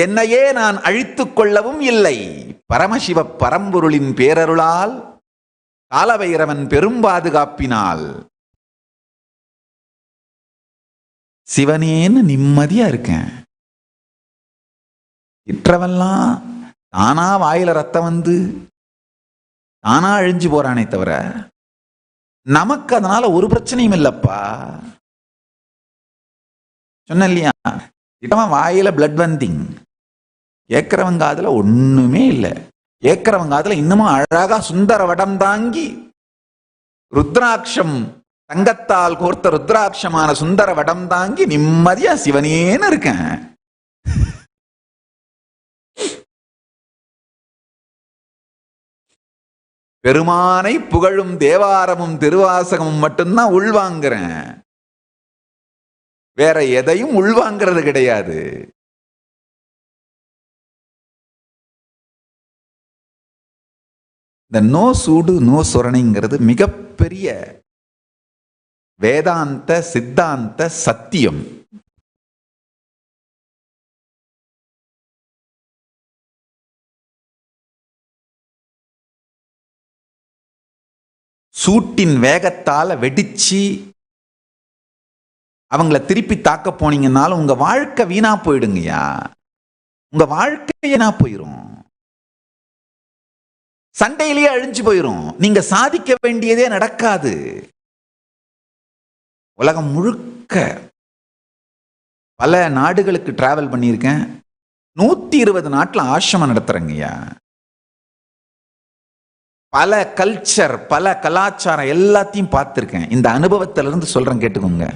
என்னையே நான் அழித்துக் கொள்ளவும் இல்லை. பரமசிவ பரம்பொருளின் பேரருளால் காலபைரவன் பெரும் பாதுகாப்பினால் சிவனேன்னு நிம்மதியா இருக்கேன். இற்றவெல்லாம் தானா வாயில ரத்தம் வந்து தானா அழிஞ்சு போறானே தவிர நமக்கு அதனால ஒரு பிரச்சனையும் இல்லப்பா. சொன்ன இல்லையா, இவன் வாயில பிளட் வந்திங், கேட்கிறவங்க அதுல ஒண்ணுமே இல்லை. கேட்கிறவங்க அதுல இன்னமும் அழகா சுந்தர வடம் தாங்கி ருத்ராட்சம், தங்கத்தால் கோர்த்த ருத்ராட்சமான சுந்தர வடம் தாங்கி நிம்மதியா சிவனேன்னு இருக்கேன். பெருமானை புகழும் தேவாரமும் திருவாசகமும் மட்டும்தான் உள்வாங்கிறேன், வேற எதையும் உள்வாங்கிறது கிடையாது. இந்த நோ சூடு நோ சொரணைங்கிறது மிகப்பெரிய வேதாந்த சித்தாந்த சத்தியம். சூட்டின் வேகத்தால வெடிச்சு அவங்கள திருப்பி தாக்க போனீங்கன்னாலும் உங்க வாழ்க்கை வீணா போயிடுங்கய்யா. உங்க வாழ்க்கை வீணா போயிரும், சண்டையிலேயே அழிஞ்சு போயிரும், நீங்க சாதிக்க வேண்டியதே நடக்காது. உலகம் முழுக்க பல நாடுகளுக்கு டிராவல் பண்ணியிருக்கேன். 120 நாட்டில் ஆசிரமம் நடத்துறேங்கய்யா. பல கல்ச்சர், பல கலாச்சாரம் எல்லாத்தையும் பார்த்திருக்கேன். இந்த அனுபவத்திலிருந்து சொல்றேன், கேட்டுக்கோங்க.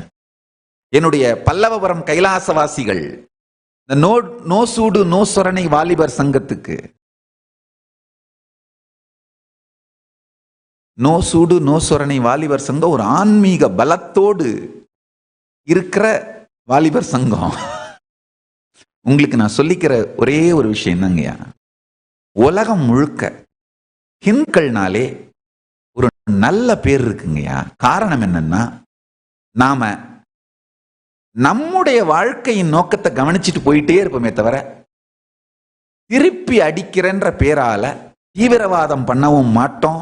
என்னுடைய பல்லவபுரம் கைலாசவாசிகள் இந்த நோ சூடு நோ சொரணை வாலிபர் சங்கத்துக்கு, நோ சூடு நோ சொரணை வாலிபர் சங்கம் ஒரு ஆன்மீக பலத்தோடு இருக்கிற வாலிபர் சங்கம். உங்களுக்கு நான் சொல்லிக்கிற ஒரே ஒரு விஷயம் என்னங்கய்யா, உலகம் முழுக்க ஹிந்துக்கள்னாலே ஒரு நல்ல பேர் இருக்குங்கய்யா. காரணம் என்னன்னா, நாம நம்முடைய வாழ்க்கையின் நோக்கத்தை கவனிச்சுட்டு போயிட்டே இருப்போமே தவிர திருப்பி அடிக்கிறன்ற பேரால தீவிரவாதம் பண்ணவும் மாட்டோம்.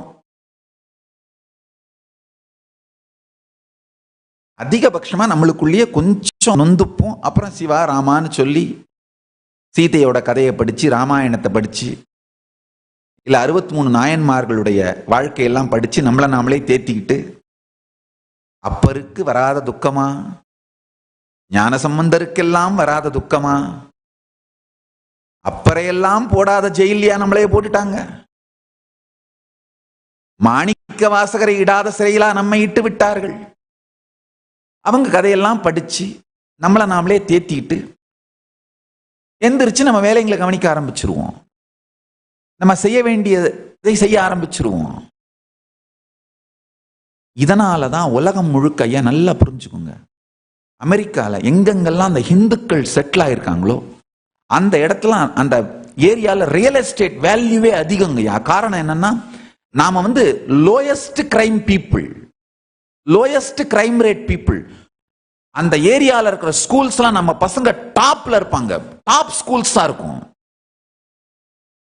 அதிகபட்சமா நம்மளுக்குள்ளேயே கொஞ்சம் நொந்துப்போம். அப்புறம் சிவா ராமான்னு சொல்லி சீதையோட கதையை படிச்சு, ராமாயணத்தை படிச்சு, இல்ல 63 நாயன்மார்களுடைய வாழ்க்கையெல்லாம் படிச்சு நம்மளை நாமளே தேத்திக்கிட்டு, அப்பருக்கு வராத துக்கமா, ஞான சம்பந்தருக்கெல்லாம் வராத துக்கமா, அப்பறையெல்லாம் போடாத ஜெயிலியா நம்மளே போட்டுட்டாங்க, மாணிக்க வாசகரை இடாத சிறையிலா நம்மை இட்டு விட்டார்கள். அவங்க கதையெல்லாம் படிச்சு நம்மளை நாமளே தேத்திக்கிட்டு எந்திரிச்சு நம்ம வேலைங்களை கவனிக்க ஆரம்பிச்சிருவோம். நம்ம செய்ய வேண்டியதை செய்ய ஆரம்பிச்சிருவோம். இதனாலதான் உலகம் முழுக்க ஐயா நல்லா புரிஞ்சுக்கோங்க, அமெரிக்கால எங்கெங்கெல்லாம் அந்த இந்துக்கள் செட்டில் ஆயிருக்காங்களோ அந்த இடத்துல அந்த ஏரியால ரியல் எஸ்டேட் வேல்யூவே அதிகங்கய்யா. காரணம் என்னன்னா, நாம lowest crime people, lowest crime rate people. அந்த ஏரியால இருக்கிற ஸ்கூல்ஸ் எல்லாம் நம்ம பசங்க டாப்ல இருப்பாங்க, டாப் ஸ்கூல்ஸ் தான் இருக்கும்.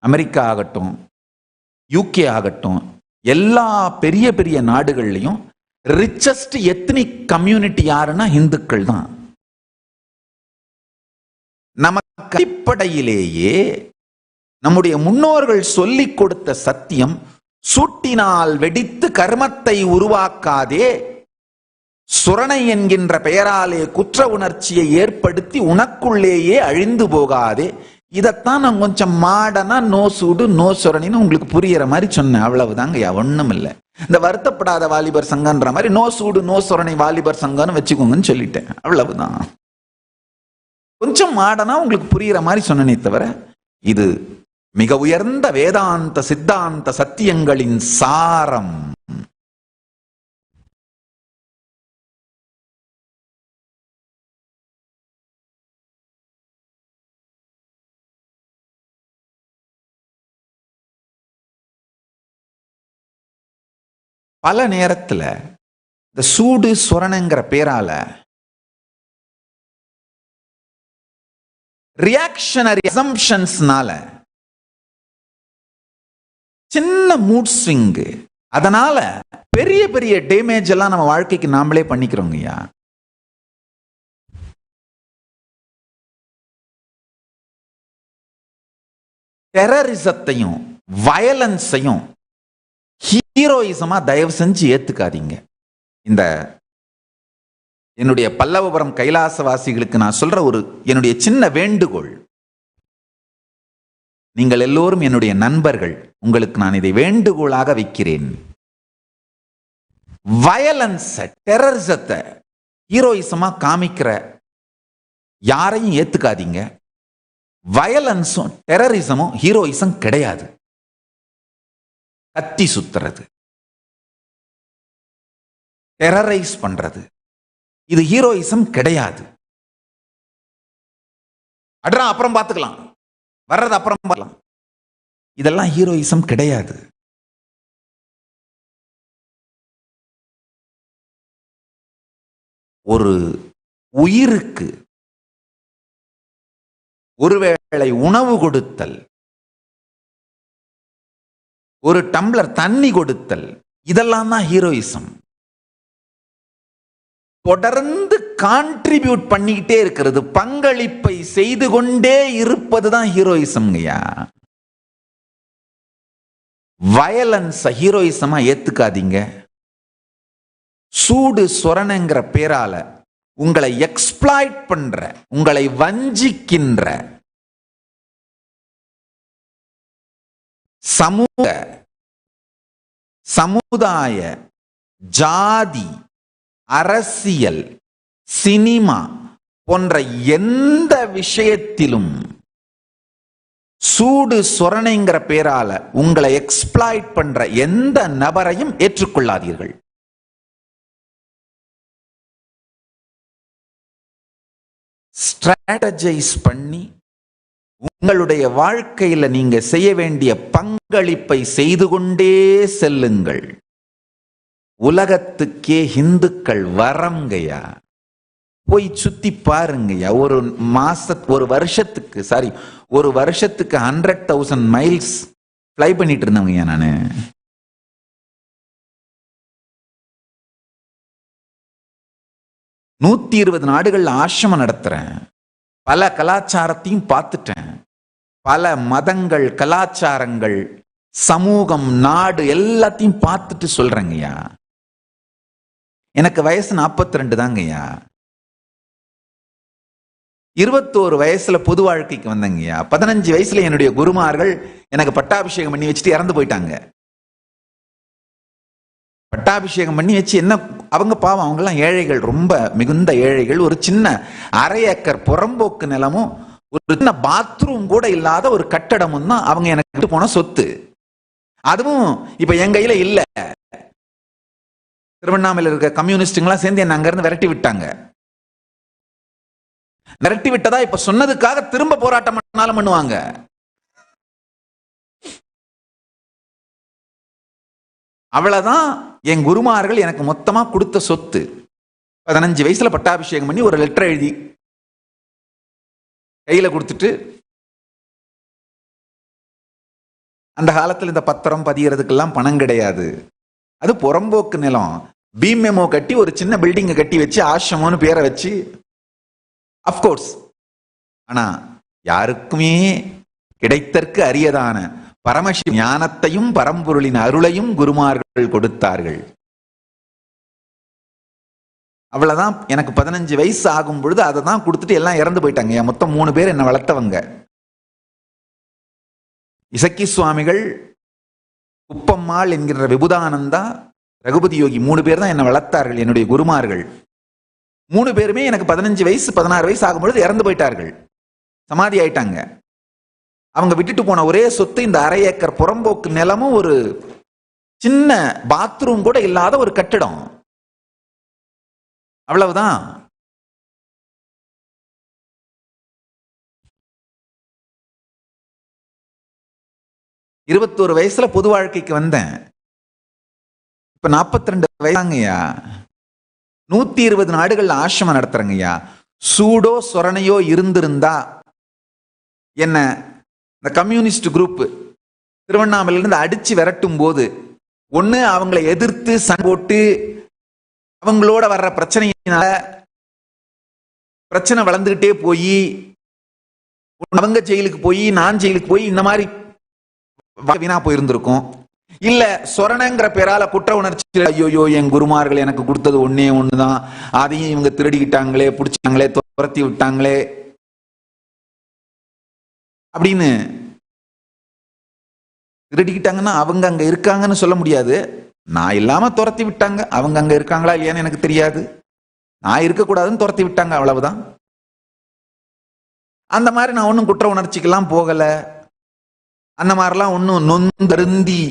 அமெரிக்கா ஆகட்டும், யூகே ஆகட்டும், எல்லா பெரிய பெரிய நாடுகள்லையும் ரிச்சஸ்ட் எத்னிக் கம்யூனிட்டி யாருன்னா இந்துக்கள் தான். நமக்கு அடிப்படையிலேயே நம்முடைய முன்னோர்கள் சொல்லிக் கொடுத்த சத்தியம், சூட்டினால் வெடித்து கர்மத்தை உருவாக்காதே, சுரணை என்கின்ற பெயராலே குற்ற உணர்ச்சியை ஏற்படுத்தி உனக்குள்ளேயே அழிந்து போகாதே. இதைத்தான் நான் கொஞ்சம் மாடனா நோ சூடு நோ சுரணின்னு உங்களுக்கு புரியுற மாதிரி சொன்னேன். அவ்வளவுதாங்க, ஒண்ணும் இல்லை. இந்த வருத்தப்படாத வாலிபர் சங்கன்ற மாதிரி நோ சூடு நோ சுரணை வாலிபர் சங்கம்னு வச்சுக்கோங்கன்னு சொல்லிட்டேன். அவ்வளவுதான். கொஞ்சம் மாடனா உங்களுக்கு புரியுற மாதிரி சொன்னனே தவிர, இது மிக உயர்ந்த வேதாந்த சித்தாந்த சத்தியங்களின் சாரம். பல நேரத்தில் இந்த சூடு சுரணங்கிற பேரால ரியாக்ஷனரி அசம்ப்ஷன்ஸ்னால சின்ன மூட் ஸ்விங், அதனால பெரிய பெரிய டேமேஜ் எல்லாம் நம்ம வாழ்க்கைக்கு நாமளே பண்ணிக்கிறோங்க ஐயா. டெரரிசத்தையும் வயலன்ஸையும் ஹீரோயிசமா தயவு செஞ்சு ஏத்துக்காதீங்க. இந்த என்னுடைய பல்லவபுரம் கைலாசவாசிகளுக்கு நான் சொல்ற ஒரு என்னுடைய சின்ன வேண்டுகோள், நீங்கள் எல்லோரும் என்னுடைய நண்பர்கள், உங்களுக்கு நான் இதை வேண்டுகோளாக வைக்கிறேன். வயலன்ஸ் டெரரிசத்தை ஹீரோயிசமா காமிக்கிற யாரையும் ஏத்துக்காதீங்க. வயலன்ஸும் டெரரிசமும் ஹீரோயிசம் கிடையாது. கத்தி சுத்துறது, டெரரைஸ் பண்றது, இது ஹீரோயிசம் கிடையாது. அட்ரா அப்புறம் பார்த்துக்கலாம், வர்றது அப்புறம் பார்க்கலாம், இதெல்லாம் ஹீரோயிசம் கிடையாது. ஒரு உயிருக்கு ஒருவேளை உணவு கொடுத்தல், ஒரு டம்ளர் தண்ணி கொடுத்தல், இதெல்லாம் தான் ஹீரோயிசம். தொடர்ந்து கான்ட்ரிபியூட் பண்ணிக்கிட்டே இருக்கிறது, பங்களிப்பை செய்து கொண்டே இருப்பதுதான் ஹீரோயிசம்ங்கய்யா. வயலன்ஸ் ஹீரோயிசமா ஏத்துக்காதீங்க. சூடு சொரணங்கிற பேரால உங்களை எக்ஸ்பிளாய்ட் பண்ற, உங்களை வஞ்சிக்கின்ற சமூக, சமுதாய, ஜாதி, அரசியல், சினிமா போன்ற எந்த விஷயத்திலும் சூடு சொரணைங்கிற பேரால உங்களை எக்ஸ்பிளாய்ட் பண்ற எந்த நபரையும் ஏற்றுக்கொள்ளாதீர்கள். ஸ்ட்ராட்டஜைஸ் பண்ணி உங்களுடைய வாழ்க்கையில நீங்க செய்ய வேண்டிய பங்களிப்பை செய்து கொண்டே செல்லுங்கள். உலகத்துக்கே இந்துக்கள் வரங்கய்யா. போய் சுத்தி பாருங்கய்யா. ஒரு வருஷத்துக்கு 100,000 மைல்ஸ் ஃப்ளை பண்ணிட்டு இருந்தவங்க நானு. நூத்தி 120 நாடுகள்ல ஆசிரமம் நடத்துறேன். பல கலாச்சாரத்தையும் பார்த்துட்டேன். பல மதங்கள், கலாச்சாரங்கள், சமூகம், நாடு எல்லாத்தையும் பார்த்துட்டு சொல்றேங்கய்யா. எனக்கு வயசு 42 தாங்கய்யா. 21 வயசுல பொது வாழ்க்கைக்கு வந்தங்கய்யா. 15 வயசுல என்னுடைய குருமார்கள் எனக்கு பட்டாபிஷேகம் பண்ணி வச்சுட்டு இறந்து போயிட்டாங்க. பட்டாபிஷேகம் பண்ணி வச்சு என்ன, அவங்க பாவம், அவங்க எல்லாம் ஏழைகள், ரொம்ப மிகுந்த ஏழைகள். ஒரு சின்ன 1/2 ஏக்கர் புறம்போக்கு நிலமும் ஒரு சின்ன பாத்ரூம் கூட இல்லாத ஒரு கட்டடமும் தான் அவங்க எனக்கு போன சொத்து. அதுவும் இப்ப என் கையில இல்ல. திருவண்ணாமலையில் இருக்க கம்யூனிஸ்டுங்களாம் சேர்ந்து என்ன அங்கிருந்து விரட்டி விட்டாங்க. விரட்டி விட்டதா இப்ப சொன்னதுக்காக திரும்ப போராட்டம் பண்ணாலும் பண்ணுவாங்க. அவ்வளவுதான் என் குருமார்கள் எனக்கு மொத்தமா கொடுத்த சொத்து. 15 வயசுல பட்டாபிஷேகம் பண்ணி ஒரு லெட்டர் எழுதி கையில கொடுத்துட்டு, அந்த காலத்தில் இந்த பத்திரம் பதியறதுக்கெல்லாம் பணம் கிடையாது, அது புறம்போக்கு நிலம். பீம் மெமோ கட்டி ஒரு சின்ன பில்டிங் கட்டி வச்சு ஆசிரமம்னு பேரை வச்சு, அப்கோர்ஸ். ஆனா யாருக்குமே கிடைத்தற்கு அரியதான பரமசிவ ஞானத்தையும் பரம்பொருளின் அருளையும் குருமார்கள் கொடுத்தார்கள். அவ்வளவுதான். எனக்கு 15 வயசு ஆகும் பொழுது அதை தான் கொடுத்துட்டு எல்லாம் இறந்து போயிட்டாங்க. என் மொத்தம் 3 பேர் என்னை வளர்த்தவங்க. இசக்கி சுவாமிகள், குப்பம்மாள் என்கிற விபுதானந்தா, ரகுபதி யோகி 3 பேர் தான் என்னை வளர்த்தார்கள், என்னுடைய குருமார்கள். 3 பேருமே எனக்கு 15 வயசு 16 வயசு ஆகும் பொழுது இறந்து போயிட்டார்கள், சமாதி ஆயிட்டாங்க. அவங்க விட்டுட்டு போன ஒரே சொத்து இந்த 1/2 ஏக்கர் புறம்போக்கு நிலமும் ஒரு சின்ன பாத்ரூம் கூட இல்லாத ஒரு கட்டிடம். அவ்வளவுதான். இருபத்தொரு வயசுல பொது வாழ்க்கைக்கு வந்தேன். இப்ப 42 வயசாங்கய்யா. 120 நாடுகள்ல ஆசிரமம் நடத்துறங்கய்யா. சூடோ சொரணையோ இருந்திருந்தா என்ன இந்த கம்யூனிஸ்ட் குரூப் திருவண்ணாமலையிலிருந்து அடிச்சு விரட்டும் போது, ஒண்ணு அவங்களை எதிர்த்து சண்டை போட்டு அவங்களோட வர்ற பிரச்சனையினால பிரச்சனை வளர்ந்துகிட்டே போய் அவங்க ஜெயிலுக்கு போய் நான் ஜெயிலுக்கு போய் இந்த மாதிரி வீணா போயிருந்திருக்கும். இல்ல சொரணங்கிற பேரால குற்ற உணர்ச்சி, ஐயோயோ என் குருமார்கள் எனக்கு கொடுத்தது ஒன்னே ஒண்ணுதான், அதையும் இவங்க திருடிக்கிட்டாங்களே, பிடிச்சாங்களே, துரத்தி விட்டாங்களே அப்படின்னு. திருடிக்கிட்டாங்கன்னா அவங்க அங்க இருக்காங்கன்னு சொல்ல முடியாது. நான் இல்லாம துரத்தி விட்டாங்க. அவங்க அங்க இருக்காங்களா இல்லையான்னு எனக்கு தெரியாது. நான் இருக்கக்கூடாதுன்னு துரத்தி விட்டாங்க, அவ்வளவுதான். அந்த மாதிரி நான் ஒன்னும் குற்ற உணர்ச்சிக்கெல்லாம் போகல. அந்த மாதிரிலாம் ஒன்னும் நொந்தருந்தி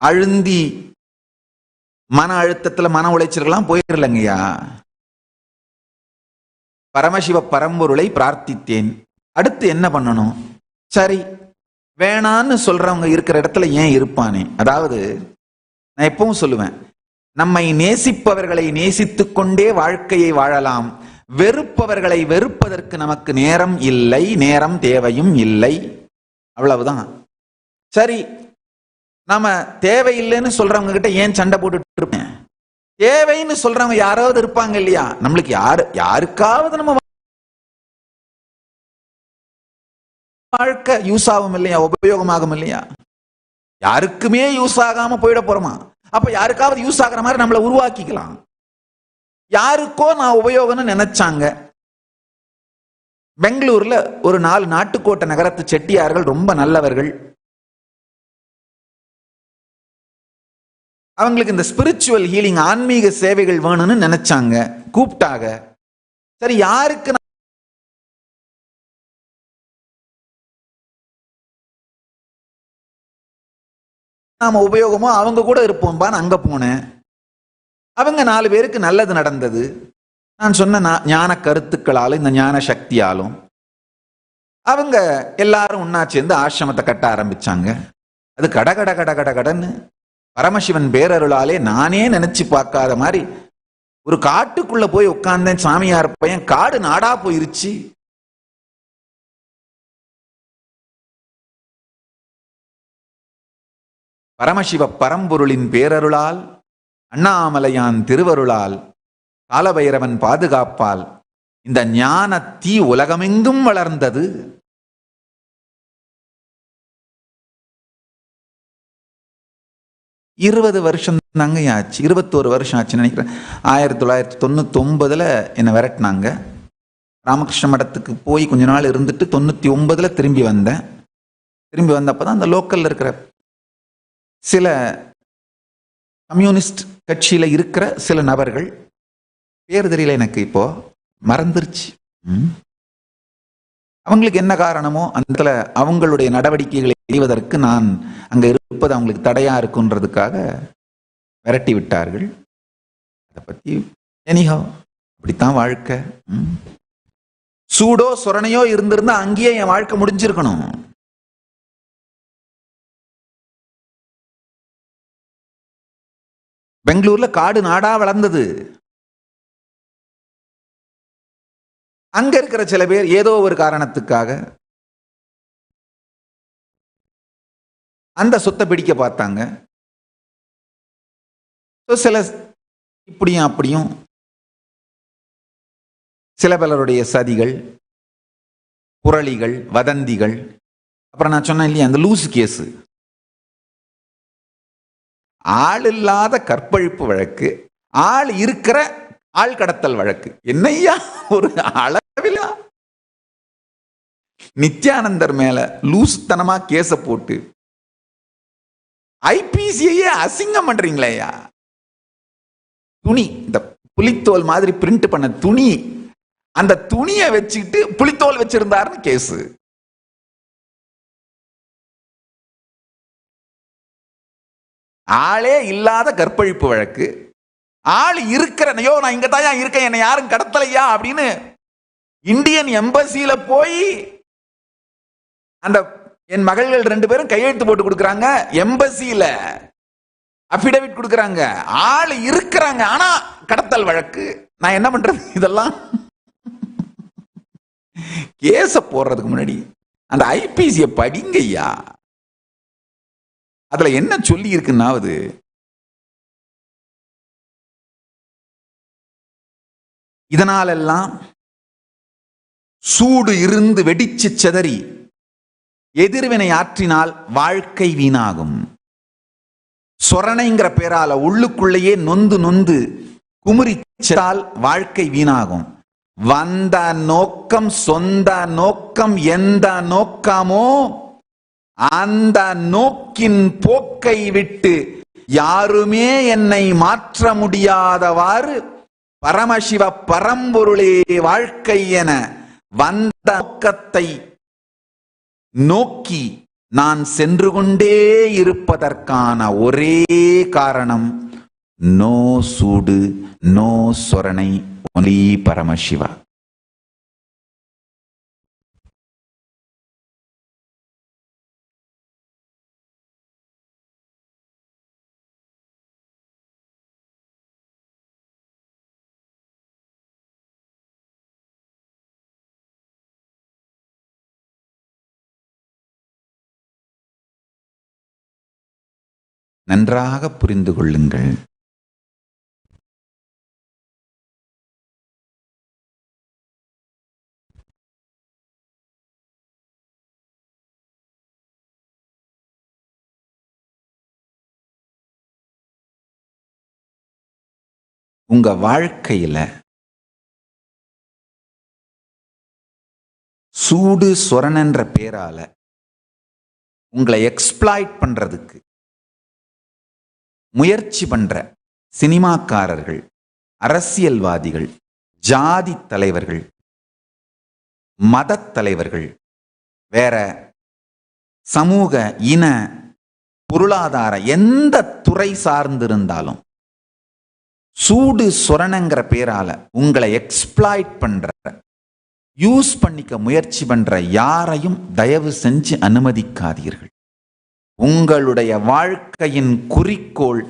அழுந்தி மன அழுத்தத்துல மன உளைச்சலாம் போயிடலங்கய்யா. பரமசிவ பரம்பொருளை பிரார்த்தித்தேன். அடுத்து என்ன பண்ணணும்? சரி, வேணான்னு சொல்றவங்க இருக்கிற இடத்துல ஏன் இருப்பானே. அதாவது நான் எப்பவும் சொல்லுவேன், நம்மை நேசிப்பவர்களை நேசித்துக் கொண்டே வாழ்க்கையை வாழலாம். வெறுப்பவர்களை வெறுப்பதற்கு நமக்கு நேரம் இல்லை, நேரம் தேவையும் இல்லை. அவ்வளவுதான். சரி, நாம தேவையில்லைன்னு சொல்றவங்க கிட்ட ஏன் சண்டை போட்டுட்டு இருப்பேன்? தேவைன்னு சொல்றவங்க யாராவது இருப்பாங்க இல்லையா? நம்மளுக்கு யாருக்காவது நம்ம வாழ்க்கை யூஸ் ஆகும் இல்லையா, உபயோகமாகும் இல்லையா? யாருக்குமே யூஸ் ஆகாம போயிட போறோமா? அப்ப யாருக்காவது யூஸ் ஆகிற மாதிரி நம்மளை உருவாக்கிக்கலாம். யாருக்கோ நான் உபயோகம்னு நினைச்சாங்க. பெங்களூர்ல ஒரு 4 நாட்டுக்கோட்டை நகரத்து செட்டியார்கள் ரொம்ப நல்லவர்கள். அவங்களுக்கு இந்த ஸ்பிரிச்சுவல் ஹீலிங், ஆன்மீக சேவைகள் வேணும்னு நினைச்சாங்க, கூப்பிட்டாங்க. சரி, யாருக்கு நாம உபயோகமோ அவங்க கூட இருப்போம்பான்னு அங்க போனேன். அவங்க 4 பேருக்கு நல்லது நடந்தது. நான் சொன்ன ஞான கருத்துக்களாலும் இந்த ஞான சக்தியாலும் அவங்க எல்லாரும் ஒன்னா சேர்ந்து ஆசிரமத்தை கட்ட ஆரம்பிச்சாங்க. அது கட கட கட கட கடன்னு பரமசிவன் பேரருளாலே நானே நினைச்சு பார்க்காத மாதிரி ஒரு காட்டுக்குள்ள போய் உட்கார்ந்தேன். சாமியார் பையன், காடு நாடா போயிருச்சு. பரமசிவ பரம்பொருளின் பேரருளால், அண்ணாமலையான் திருவருளால், காலபைரவன் பாதுகாப்பால் இந்த ஞான தீ உலகமெங்கும் வளர்ந்தது. இருபது வருஷம் தாங்க ஆச்சு, 21 வருஷம் ஆச்சுன்னு நினைக்கிறேன். 1999 என்னை விரட்டினாங்க. ராமகிருஷ்ண மடத்துக்கு போய் கொஞ்ச நாள் இருந்துட்டு 99 திரும்பி வந்தேன். திரும்பி வந்தப்பதான் அந்த லோக்கல்ல இருக்கிற சில கம்யூனிஸ்ட் கட்சியில இருக்கிற சில நபர்கள், பேர் தெரியல எனக்கு, இப்போ மறந்துருச்சு, அவங்களுக்கு என்ன காரணமோ அந்த அவங்களுடைய நடவடிக்கைகளை செய்வதற்கு நான் அங்க இருப்பது அவங்களுக்கு தடையா இருக்குன்றதுக்காக விரட்டி விட்டார்கள். பத்தி எனிஹா அப்படித்தான் வாழ்க்கை. சூடோ சொரணையோ இருந்திருந்தா அங்கேயே என் வாழ்க்கை முடிஞ்சிருக்கணும். பெங்களூர்ல காடு நாடா வளர்ந்தது. அங்க இருக்கிற சில பேர் ஏதோ ஒரு காரணத்துக்காக அந்த சொத்தை பிடிக்க பார்த்தாங்க. சில இப்படியும் அப்படியும் சில பலருடைய சதிகள், புரளிகள், வதந்திகள். அப்புறம் நான் சொன்னேன் இல்லையா அந்த லூசு கேஸ், ஆள் இல்லாத கற்பழிப்பு வழக்கு, ஆள் இருக்கிற ஆள் கடத்தல் வழக்கு. என்னையா ஒரு அளவில் நித்யானந்தர் மேல லூசுத்தனமா கேச போட்டு ஐபிசியே அசிங்கம் பண்றீங்களேயா. துணி, இந்த புலித்தோல் மாதிரி பிரிண்ட் பண்ண துணி, அந்த துணியை வச்சுக்கிட்டு புலித்தோல் வச்சிருந்தாருன்னு கேஸ். ஆளே இல்லாத கற்பழிப்பு வழக்கு, ஆள் இருக்கிறனையோ நான் இங்க தான் இருக்கேன், என்னை யாரும் கடத்தலையா அப்படின்னு இந்தியன் எம்பசியில போய் அந்த என் மகள்கள் 2 பேரும் கையெழுத்து போட்டு கொடுக்கறாங்க. எம்பசியில அபிடவிட் கொடுக்கறாங்க. ஆள் இருக்கிறாங்க, ஆனா கடத்தல் வழக்கு. நான் என்ன பண்றது? இதெல்லாம் கேச போடுறதுக்கு முன்னாடி அந்த ஐபிசிய படிங்கய்யா. அதுல என்ன சொல்லி இருக்குன்னாவது, இதனாலெல்லாம் சூடு இருந்து வெடிச்சு செதறி எதிர்வினை ஆற்றினால் வாழ்க்கை வீணாகும். சொரணைங்கிற பேரால உள்ளுக்குள்ளேயே நொந்து நொந்து குமுறிச்சால் வாழ்க்கை வீணாகும். வந்த நோக்கம் சொந்த நோக்கம் எந்த நோக்கமோ அந்த நோக்கின் போக்கை விட்டு யாருமே என்னை மாற்ற முடியாதவாறு பரமசிவ பரம்பொருளே வாழ்க்கை என வந்த நோக்கத்தை நோக்கி நான் சென்று கொண்டே இருப்பதற்கான ஒரே காரணம் நோ சூடு, நோ சொரணை, ஒன்லி பரமசிவா. நன்றாக புரிந்து கொள்ளுங்கள். உங்க வாழ்க்கையில சூடு சொரணன்ற பேரால உங்களை எக்ஸ்பிளாய்ட் பண்றதுக்கு முயற்சி பண்ற சினிமாக்காரர்கள், அரசியல்வாதிகள், ஜாதி தலைவர்கள், மத தலைவர்கள், வேற சமூக இன பொருளாதார எந்த துறை சார்ந்திருந்தாலும் சூடு சொரணங்கிற பேரால உங்களை எக்ஸ்பிளாய்ட் பண்ற, யூஸ் பண்ணிக்க முயற்சி பண்ற யாரையும் தயவு செஞ்சு அனுமதிக்காதீர்கள். உங்களுடைய வாழ்க்கையின் குறிக்கோள்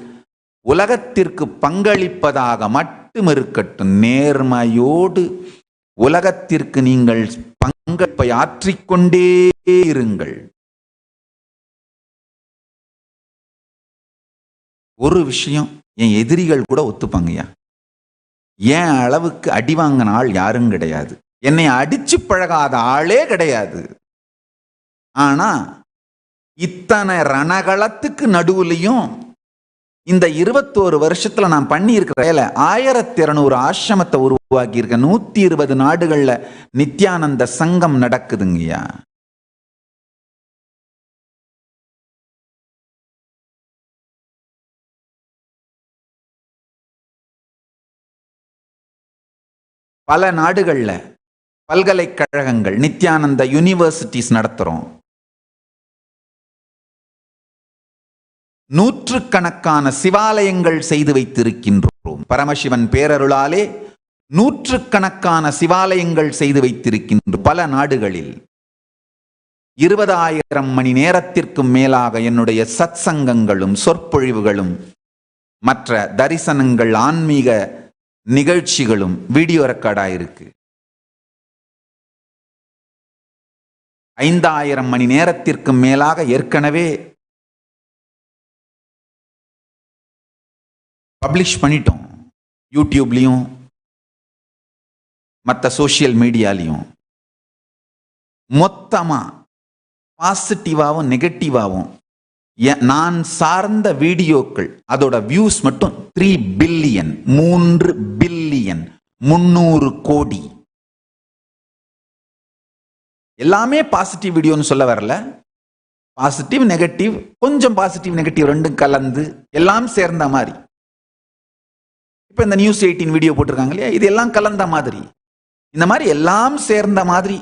உலகத்திற்கு பங்களிப்பதாக மட்டும் இருக்கட்டும். நேர்மையோடு உலகத்திற்கு நீங்கள் பங்களிப்பை ஆற்றிக்கொண்டே இருங்கள். ஒரு விஷயம் என் எதிரிகள் கூட ஒத்துப்பாங்கய்யா, ஏன் அளவுக்கு அடி வாங்கின ஆள் யாரும் கிடையாது, என்னை அடிச்சு பழகாத ஆளே கிடையாது. ஆனா இத்தனை ரணகளத்துக்கு நடுவுலையும் இந்த 21 வருஷத்துல நான் பண்ணி இருக்கிற 1200 ஆசிரமத்தை உருவாக்கி இருக்க. 120 நாடுகள்ல நித்யானந்த சங்கம் நடக்குதுங்கய்யா. பல நாடுகள்ல பல்கலைக்கழகங்கள், நித்யானந்த யூனிவர்சிட்டிஸ் நடத்துறோம். நூற்றுக்கணக்கான சிவாலயங்கள் செய்து வைத்திருக்கின்றோம். பரமசிவன் பேரருளாலே நூற்றுக்கணக்கான சிவாலயங்கள் செய்து வைத்திருக்கின்ற பல நாடுகளில் 20,000 மணி நேரத்திற்கும் மேலாக என்னுடைய சத் சங்கங்களும் சொற்பொழிவுகளும் மற்ற தரிசனங்கள் ஆன்மீக நிகழ்ச்சிகளும் வீடியோ ரெக்கார்டாயிருக்கு. 5,000 மணி நேரத்திற்கு மேலாக ஏற்கனவே பப்ளிஷ் பண்ணிட்டோம். யூடியூப்லையும் மற்ற சோசியல் மீடியாலையும் மொத்தமா பாசிட்டிவாகவும் நெகட்டிவாகவும் நான் சார்ந்த வீடியோக்கள் அதோட வியூஸ் மட்டும் 3 பில்லியன் 3 பில்லியன் 300 கோடி. எல்லாமே பாசிட்டிவ் வீடியோன்னு சொல்ல வரல. பாசிட்டிவ் நெகட்டிவ், கொஞ்சம் பாசிட்டிவ் நெகட்டிவ் ரெண்டும் கலந்து எல்லாம் சேர்ந்த மாதிரி. இப்ப இந்த நியூஸ் 18 வீடியோ போட்டிருக்காங்க இல்லையா, இது எல்லாம் கலந்த மாதிரி. இந்த மாதிரி எல்லாம் சேர்ந்த மாதிரி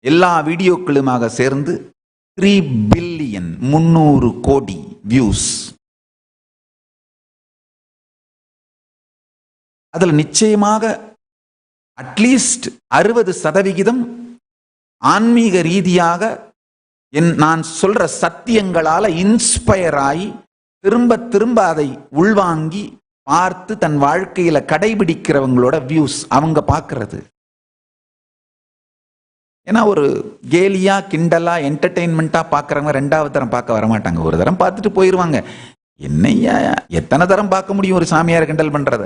எல்லா வீடியோக்களுமாக சேர்ந்து 3 பில்லியன் 300 கோடி வியூஸ். அதுல நிச்சயமாக அட்லீஸ்ட் 60% ஆன்மீக ரீதியாக நான் சொல்ற சத்தியங்களால இன்ஸ்பயர் ஆகி திரும்ப திரும்ப அதை உள்வாங்கி பார்த்து தன் வாழ்க்கையில கடைபிடிக்கிறவங்களோட வியூஸ் அவங்க பார்க்கறது. ஏன்னா ஒரு கேலியா கிண்டலா என்டர்டெயின்மெண்டா பார்க்கறவங்க 2வது தரம் பார்க்க வரமாட்டாங்க. ஒரு தரம் பார்த்துட்டு போயிருவாங்க. என்னையா எத்தனை தரம் பார்க்க முடியும் ஒரு சாமியாரை கிண்டல் பண்றத?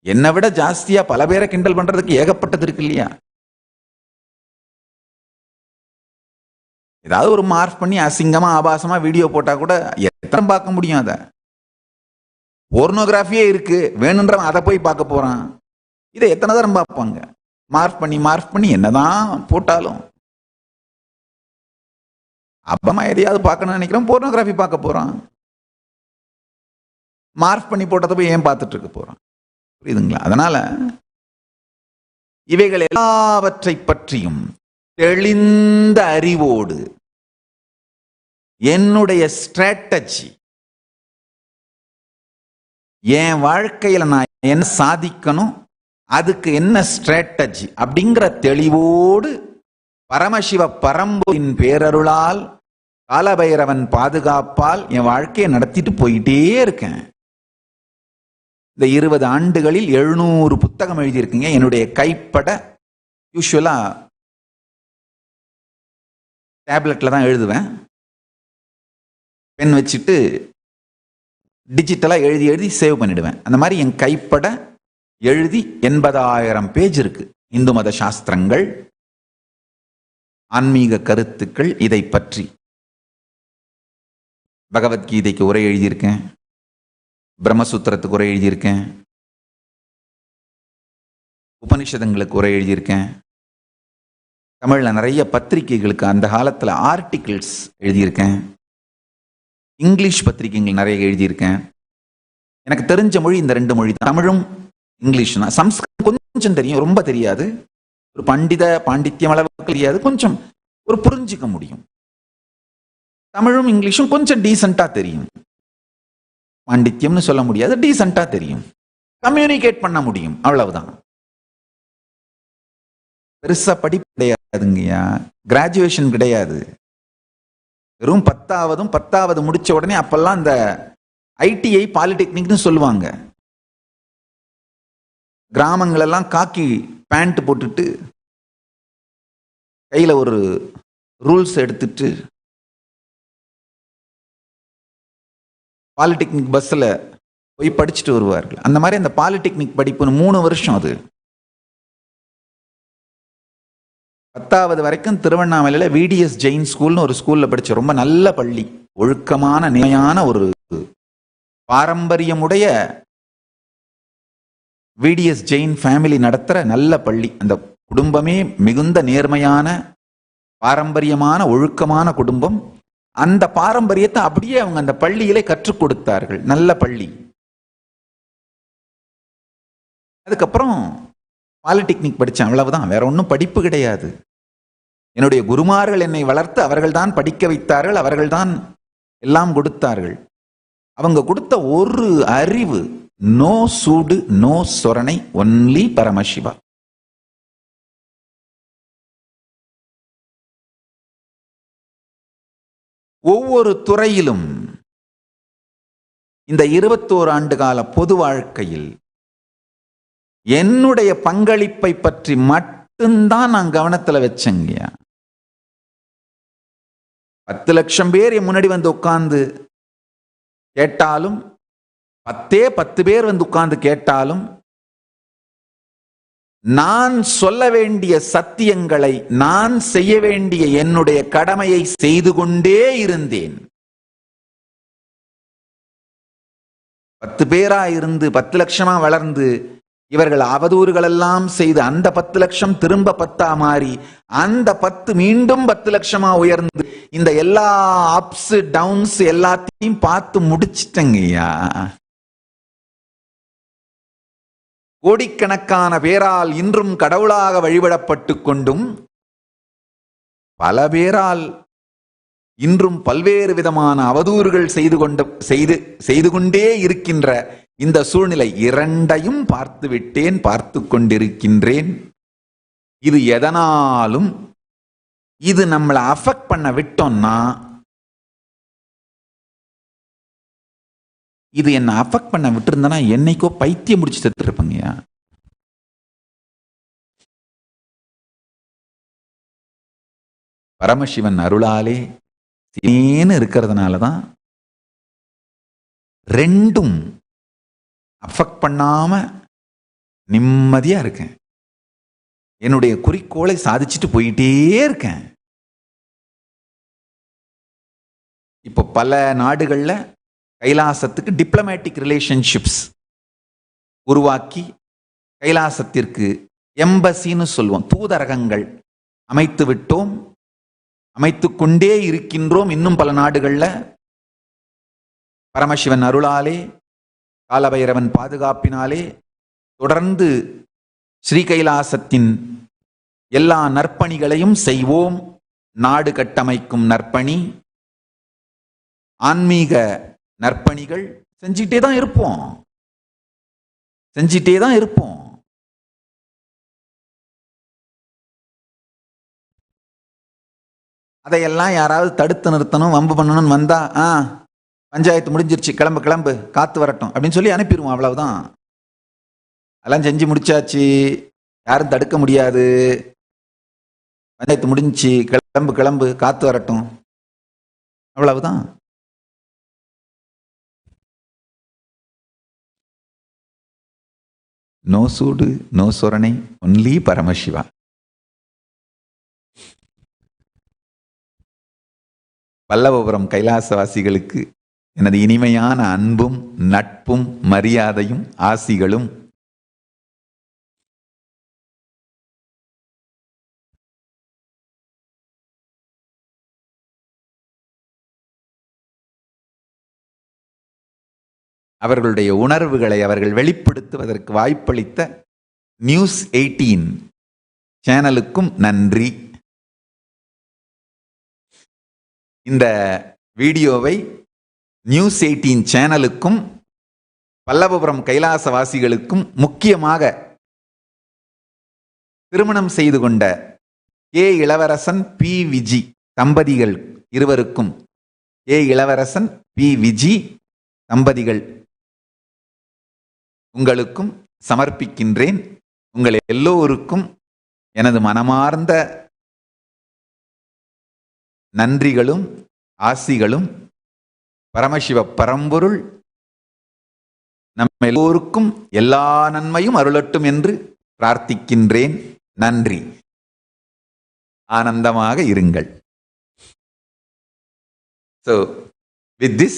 என்னை விட ஜாஸ்தியா பல பேரை கிண்டல் பண்றதுக்கு ஏகப்பட்டது இருக்கு இல்லையா? ஏதாவது ஒரு மார்க் பண்ணி அசிங்கமா ஆபாசமா வீடியோ போட்டா கூட எத்தனை பார்க்க முடியும்? அத போர்னோகிராஃபியே இருக்கு, வேணுன்றவன் அதை போய் பார்க்க போறான். இதை எத்தனை தரம் பார்ப்பாங்க? மார்க் பண்ணி என்னதான் போட்டாலும் அப்பமா எதையாவது பார்க்கணும்னு நினைக்கிறோம், போர்னோகிராஃபி பார்க்க போறான். மார்க் பண்ணி போட்டதை போய் ஏன் பார்த்துட்டு இருக்க போறான்? புரியுதுங்களா? அதனால இவைகள் எல்லாவற்றை பற்றியும் தெளிந்த அறிவோடு என்னுடைய ஸ்ட்ராட்டஜி, என் வாழ்க்கையில நான் என்ன சாதிக்கணும், அதுக்கு என்ன ஸ்ட்ராட்டஜி அப்படிங்கிற தெளிவோடு பரமசிவ பரம்பொருளின் பேரருளால் காலபைரவன் பாதுகாப்பால் என் வாழ்க்கையை நடத்திட்டு போயிட்டே இருக்கேன். இந்த 20 ஆண்டுகளில் 700 புத்தகம் எழுதியிருக்கீங்க. என்னுடைய கைப்பட யூஸ்வலா டேப்லெட்ல தான் எழுதுவேன். பென் வச்சுட்டு டிஜிட்டலா எழுதி எழுதி சேவ் பண்ணிடுவேன். அந்த மாதிரி என் கைப்பட எழுதி 80,000 பேஜ் இருக்கு. இந்து மத சாஸ்திரங்கள், ஆன்மீக கருத்துக்கள், இதை பற்றி பகவத்கீதைக்கு உரை எழுதியிருக்கேன், பிரம்மசூத்திரத்துக்கு உரை எழுதியிருக்கேன், உபனிஷதங்களுக்கு உரை எழுதியிருக்கேன். தமிழ்ல நிறைய பத்திரிகைகளுக்கு அந்த காலத்துல ஆர்டிகிள்ஸ் எழுதியிருக்கேன். இங்கிலீஷ் பத்திரிகைகள் நிறைய எழுதியிருக்கேன். எனக்கு தெரிஞ்ச மொழி இந்த 2 மொழி தான், தமிழும் இங்கிலீஷ் தான். சம்ஸ்கிருதம் கொஞ்சம் தெரியும், ரொம்ப தெரியாது. ஒரு பாண்டித்யம் அளவுக்கு தெரியாது, கொஞ்சம் ஒரு புரிஞ்சுக்க முடியும். தமிழும் இங்கிலீஷும் கொஞ்சம் டீசெண்டா தெரியும். பாண்டித்யம்னு சொல்ல முடியாது, டீசெண்டா தெரியும். கம்யூனிகேட் பண்ண முடியும், அவ்வளவுதான். பெருசா படிப்பு கிடையாதுங்கய்யா, கிராஜுவேஷன் கிடையாது. வெறும் 10வது முடிச்ச உடனே அப்பெல்லாம் இந்த ஐடிஐ பாலிடெக்னிக்னு சொல்லுவாங்க. கிராமங்கள் எல்லாம் காக்கி பேண்ட் போட்டுட்டு கையில ஒரு ரூல்ஸ் எடுத்துட்டு பாலிடெக்னிக் பஸ்ல போய் படிச்சுட்டு வருவார்கள். அந்த மாதிரி அந்த பாலிடெக்னிக் படிப்பு 3 வருஷம். அது 10வது வரைக்கும் திருவண்ணாமலையில விடிஎஸ் ஜெயின் ஸ்கூல்னு ஒரு ஸ்கூல்ல படிச்ச ரொம்ப நல்ல பள்ளி, ஒழுக்கமான நிலையான ஒரு பாரம்பரியமுடைய விடிஎஸ் ஜெயின் ஃபேமிலி நடத்துற நல்ல பள்ளி. அந்த குடும்பமே மிகுந்த நேர்மையான பாரம்பரியமான ஒழுக்கமான குடும்பம். அந்த பாரம்பரியத்தை அப்படியே அவங்க அந்த பள்ளியிலே கற்றுக் கொடுத்தார்கள். நல்ல பள்ளி. அதுக்கப்புறம் பாலிடெக்னிக் படித்தேன், அவ்வளவுதான். வேற ஒன்றும் படிப்பு கிடையாது. என்னுடைய குருமார்கள் என்னை வளர்த்து அவர்கள்தான் படிக்க வைத்தார்கள். அவர்கள்தான் எல்லாம் கொடுத்தார்கள். அவங்க கொடுத்த ஒரு அறிவு, நோ சூடு நோ சொரணை, ஒன்லி பரமசிவா. ஒவ்வொரு துறையிலும் இந்த 21 ஆண்டு கால பொது வாழ்க்கையில் என்னுடைய பங்களிப்பை பற்றி மட்டும்தான் நான் கவனத்தில் வச்சேங்கய்யா. 10 லட்சம் பேர் என் முன்னாடி வந்து உட்கார்ந்து கேட்டாலும், 10 பேர் வந்து உட்கார்ந்து கேட்டாலும், நான் சொல்ல வேண்டிய சத்தியங்களை, நான் செய்ய வேண்டிய என்னுடைய கடமையை செய்து கொண்டே இருந்தேன். 10 பேரா இருந்து 10 லட்சமா வளர்ந்து இவர்கள் அவதூறுகள் எல்லாம் செய்து அந்த 10 லட்சம் திரும்ப 10 மாறி, அந்த 10 மீண்டும் 10 லட்சமா உயர்ந்து, இந்த எல்லா அப்ஸ் டவுன்ஸ் எல்லாத்தையும் பார்த்து முடிச்சிட்டங்கய்யா. கோடிக்கணக்கான பேரால் இன்றும் கடவுளாக வழிபடப்பட்டு கொண்டும், பல பேரால் இன்றும் பல்வேறு விதமான அவதூறுகள் செய்து கொண்டே இருக்கின்ற இந்த சூழ்நிலை, இரண்டையும் பார்த்து விட்டேன், பார்த்து கொண்டிருக்கின்றேன். இது எதனாலும் இது நம்மளை அஃபெக்ட் பண்ண விட்டோம்னா, இது என்ன அஃபெக்ட் பண்ண விட்டுருந்தனா என்னைக்கோ பைத்தியம் முடிச்சு செத்து இருப்பங்கய்யா. பரமசிவன் அருளாலே இருக்கிறதுனாலதான் ரெண்டும் அஃபெக்ட் பண்ணாம நிம்மதியா இருக்கேன். என்னுடைய குறிக்கோளை சாதிச்சுட்டு போயிட்டே இருக்கேன். இப்போ பல நாடுகள்ல கைலாசத்துக்கு டிப்ளமேட்டிக் ரிலேஷன்ஷிப்ஸ் உருவாக்கி கைலாசத்திற்கு எம்பசின்னு சொல்லுவோம், தூதரகங்கள் அமைத்து விட்டோம், அமைத்து கொண்டே இருக்கின்றோம். இன்னும் பல நாடுகள்ல பரமசிவன் அருளாலே, காலபைரவன் பாதுகாப்பினாலே தொடர்ந்து ஸ்ரீ கைலாசத்தின் எல்லா நற்பணிகளையும் செய்வோம். நாடு கட்டமைக்கும் நற்பணி, ஆன்மீக நற்பணிகள் செஞ்சிட்டே தான் இருப்போம், செஞ்சிட்டே தான் இருப்போம். அதையெல்லாம் யாராவது தடுத்து நிறுத்தணும், வம்பு பண்ணணும்னு வந்தா, பஞ்சாயத்து முடிஞ்சிருச்சு, கிளம்பு கிளம்பு, காத்து வரட்டும் அப்படின்னு சொல்லி அனுப்பிடுவோம். அவ்வளவுதான். அதெல்லாம் செஞ்சு முடிச்சாச்சு, யாரும் தடுக்க முடியாது. பஞ்சாயத்து முடிஞ்சிச்சு, கிளம்பு கிளம்பு, காத்து வரட்டும், அவ்வளவுதான். நோ சூடு நோ சொரணை, ஒன்லி பரமசிவா. பல்லவபுரம் கைலாசவாசிகளுக்கு எனது இனிமையான அன்பும் நட்பும் மரியாதையும் ஆசிகளும். அவர்களுடைய உணர்வுகளை அவர்கள் வெளிப்படுத்துவதற்கு வாய்ப்பளித்த நியூஸ் 18 சேனலுக்கும் நன்றி. இந்த வீடியோவை நியூஸ் 18 சேனலுக்கும் பல்லவபுரம் கைலாசவாசிகளுக்கும், முக்கியமாக திருமணம் செய்து கொண்ட கே இளவரசன் பி விஜி தம்பதிகள் இருவருக்கும், கே இளவரசன் பி விஜி தம்பதிகள் உங்களுக்கும் சமர்ப்பிக்கின்றேன். உங்கள் எல்லோருக்கும் எனது மனமார்ந்த நன்றிகளும் ஆசிகளும். பரமசிவ பரம்பொருள் நம்ம எல்லோருக்கும் எல்லா நன்மையும் அருளட்டும் என்று பிரார்த்திக்கின்றேன். நன்றி. ஆனந்தமாக இருங்கள். So, with this,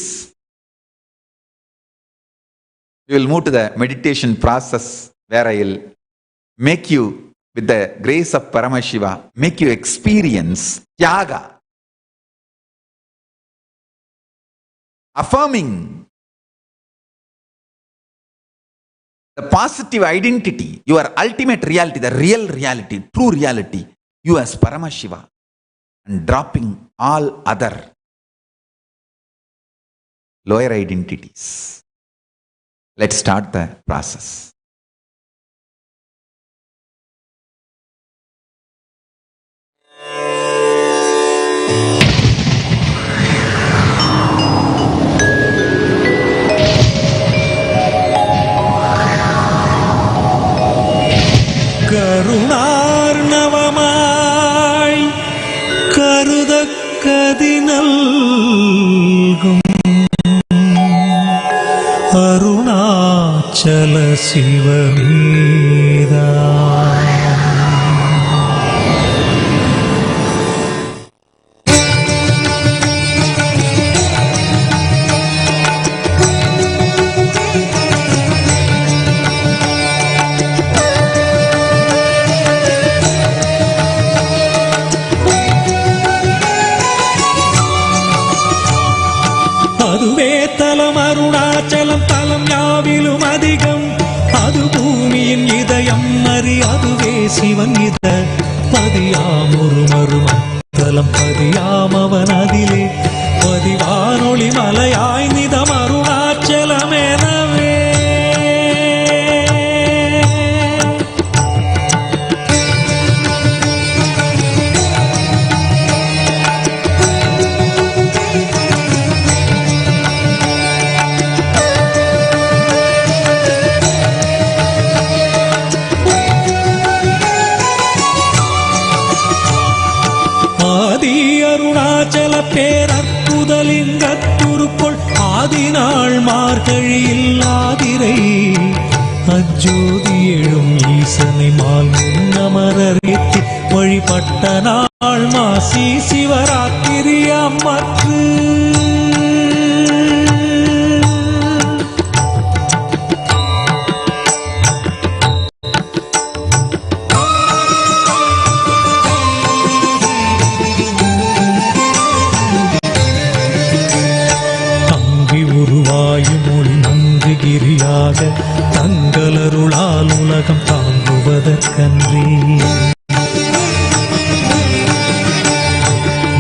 we will move to the meditation process where I will make you, with the grace of Paramashiva, make you experience Tyaga, affirming the positive identity, your ultimate reality, the real reality, true reality, you as Paramashiva, and dropping all other lower identities. Let's start the process. கருணார்ணவமாய் கருதக்கதி நல்கும் அருணாச்சல சிவமேதா. அதுவே தலம் அருணாச்சலம் தலம் யாவிலும் அதிகம். அது பூமியின் இதயம் அறி அதுவே சிவன் இத பதியாம் ஒரு மருமத்தலம் பதியாம் அவன் அதிலே பதிவானொளி மலையாய் நிதம் அருணாச்சலம் எனவே. அருணாச்சல பேரற்புதலிங்கத்துருக்குள் ஆதிநாள் மார்கழியில் ஆதிரை அஜோதி எழும் ஈசனை மால் முன்னமரேத்தி வழிபட்ட நாள் மாசி சிவராத்திரி அம்மற்று. கிரியாக தங்களருளால் உலகம் தாங்குவதற்கன்றி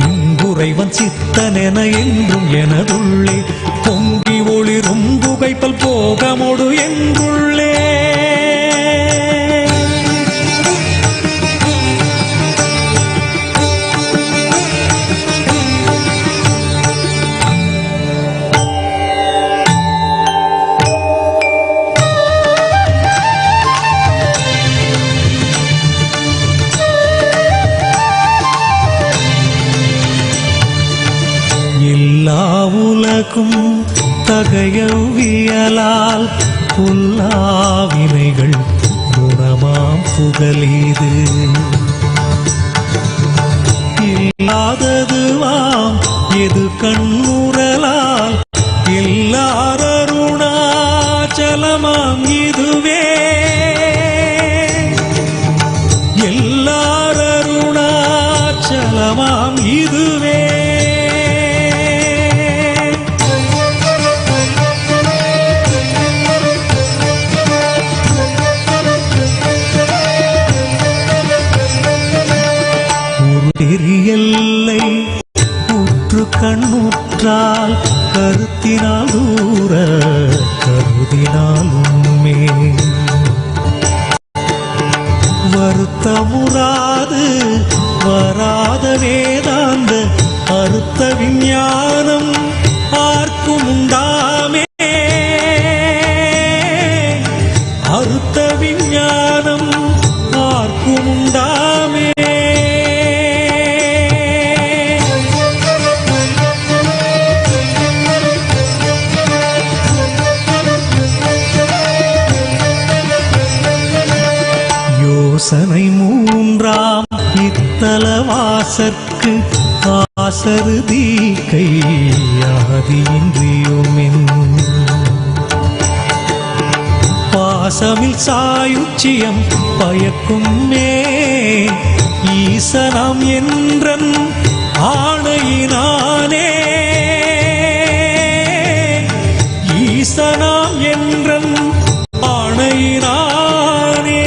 இங்குறைவன் சித்தனென என்றும் எனதுள்ளே பொங்கி ஒளிரும் புகைப்பல் போகமொடு என்றுள்ளே. உலகும் தகையவியலால் புல்லாவினைகள் குணமாம் புகலீது இல்லாததுவாம் எது கண்ணுறலால் எல்லாரருணாச்சலமாம் இதுவே எல்லாரருணாச்சலமாம் இதுவே. எல்லை உற்று கண்ணுற்றால் கருத்தினால் தூர கருதினால் உண்மை வருத்தமுறாது வராத வேதாந்த அறுத்த விஞ்ஞானம் ஆர்க்கும் உண்டாமே அறுத்த விஞ்ஞானம் ஆர்க்கும் உண்டாமே. யோசனை மூன்றாம் இத்தலவாசற்கு ஆசருதி கையாதியின்றியுமின் பாசமில் சாயுச்சியம் பயக்கும் மே ஈசனம் என்றன் ஆணையினானே ஈசனாம் என்றன் ஆணையினானே.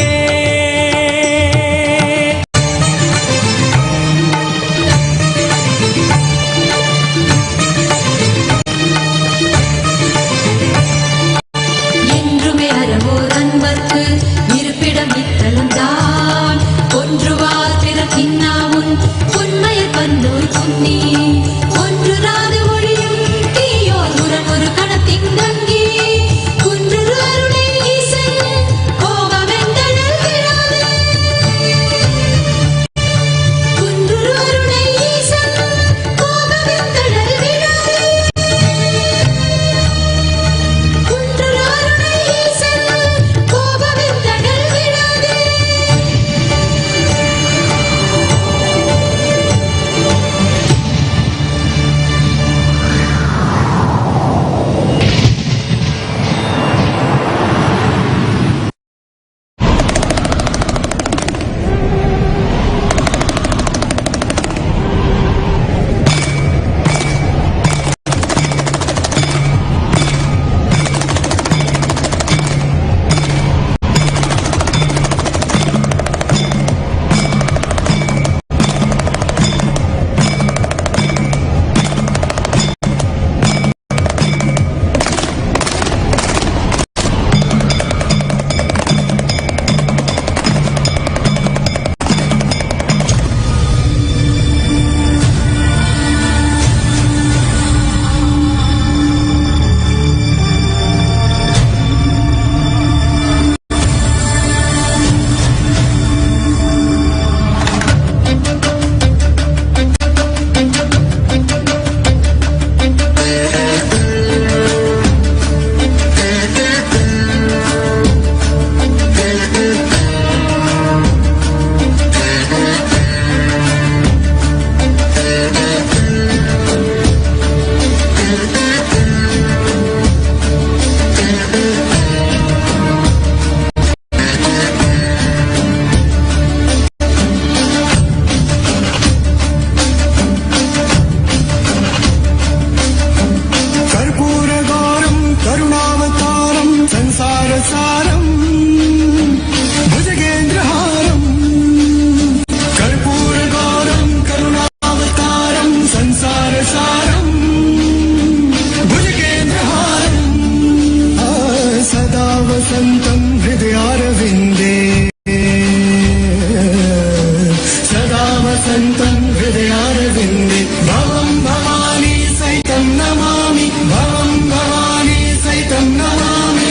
वसन्तं हृदयारविन्दे सदा वसन्तं हृदयारविन्दे भवं भवानी सहितं नमामि भवं भवानी सहितं नमामि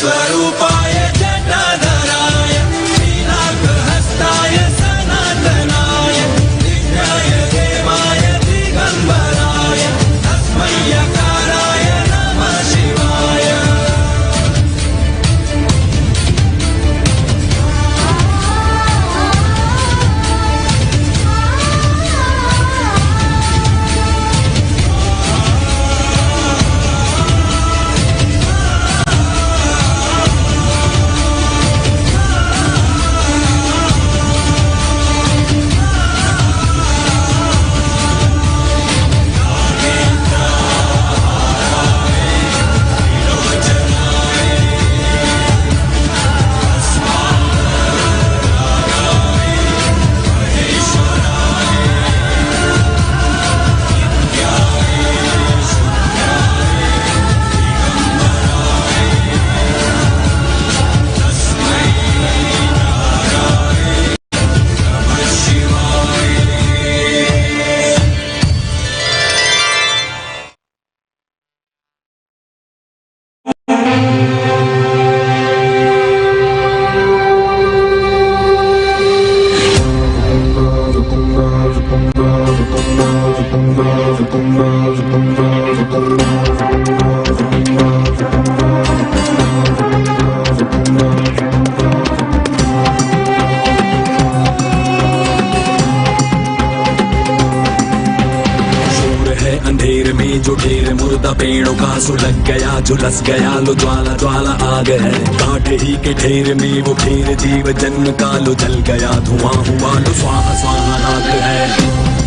स्वरूपाय जटाधराय नीलाकहस्ताय सनातनाय दिव्याय देवाय दिगंबराय तस्मै यकाराय नमः शिवाय। अंधेर में जो ढेर मुर्दा पेड़ों का सुलग गया झुलस गया लो ज्वाला ज्वाला आग है कांट ही के ढेर में वो ढेर जीव जन्म का लो जल गया धुआं हुआ लो स्वाहा स्वाहा राग है।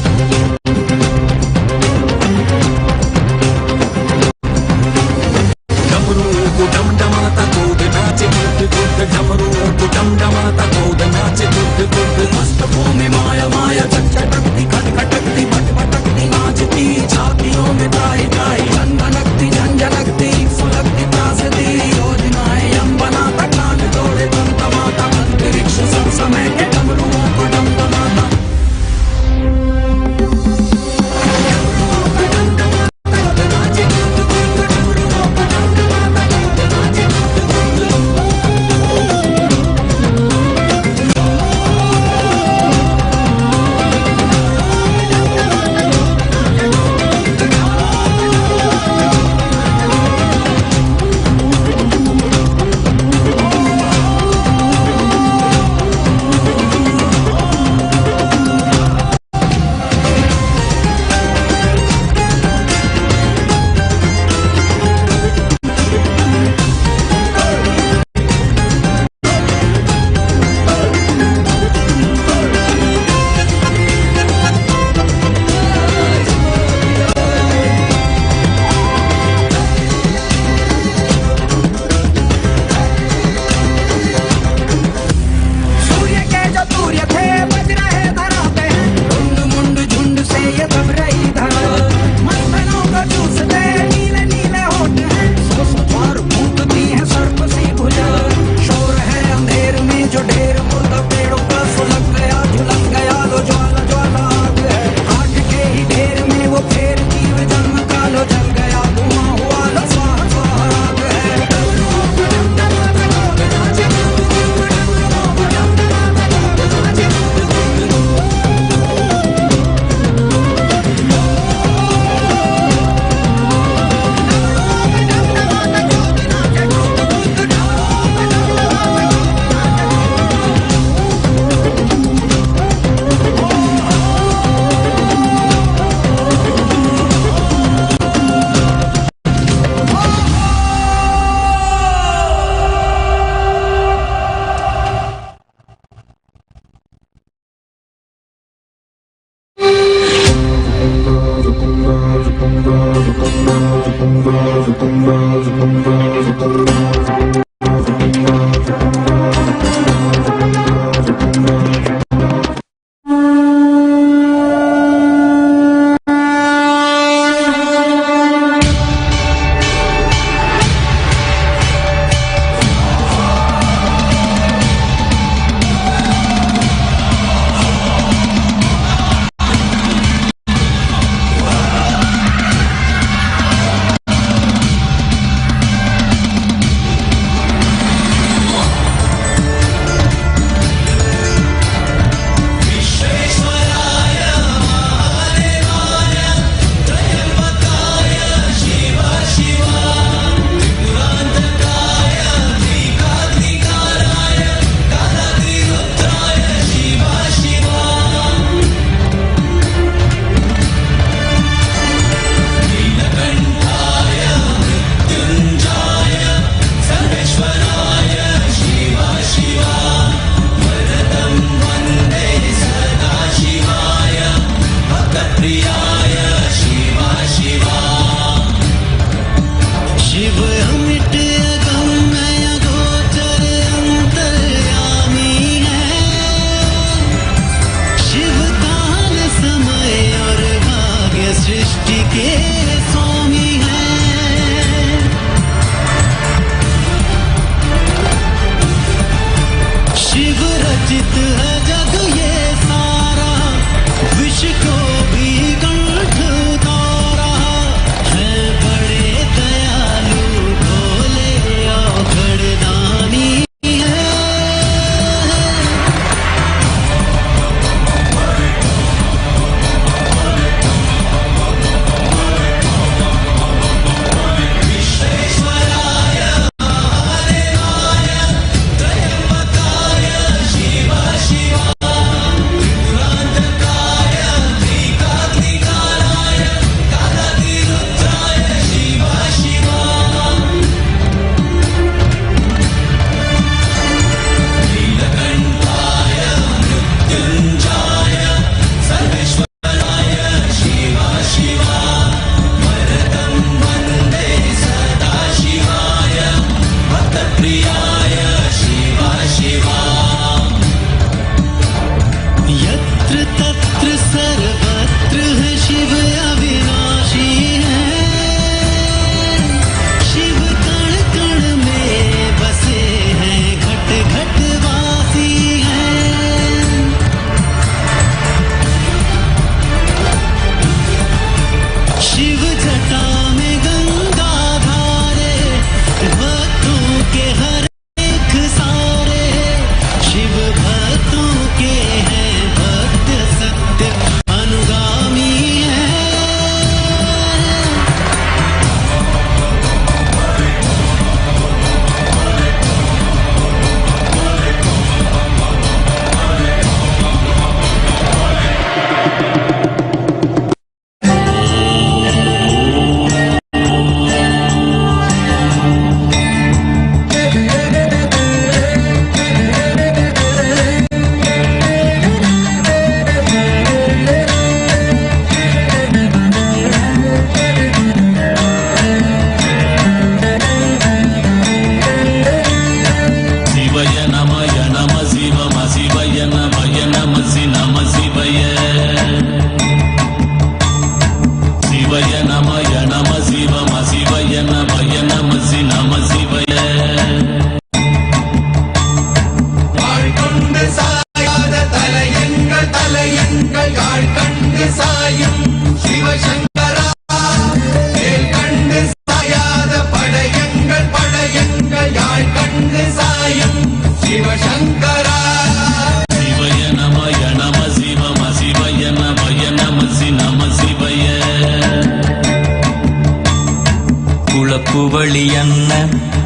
குழப்பு வழி அன்ன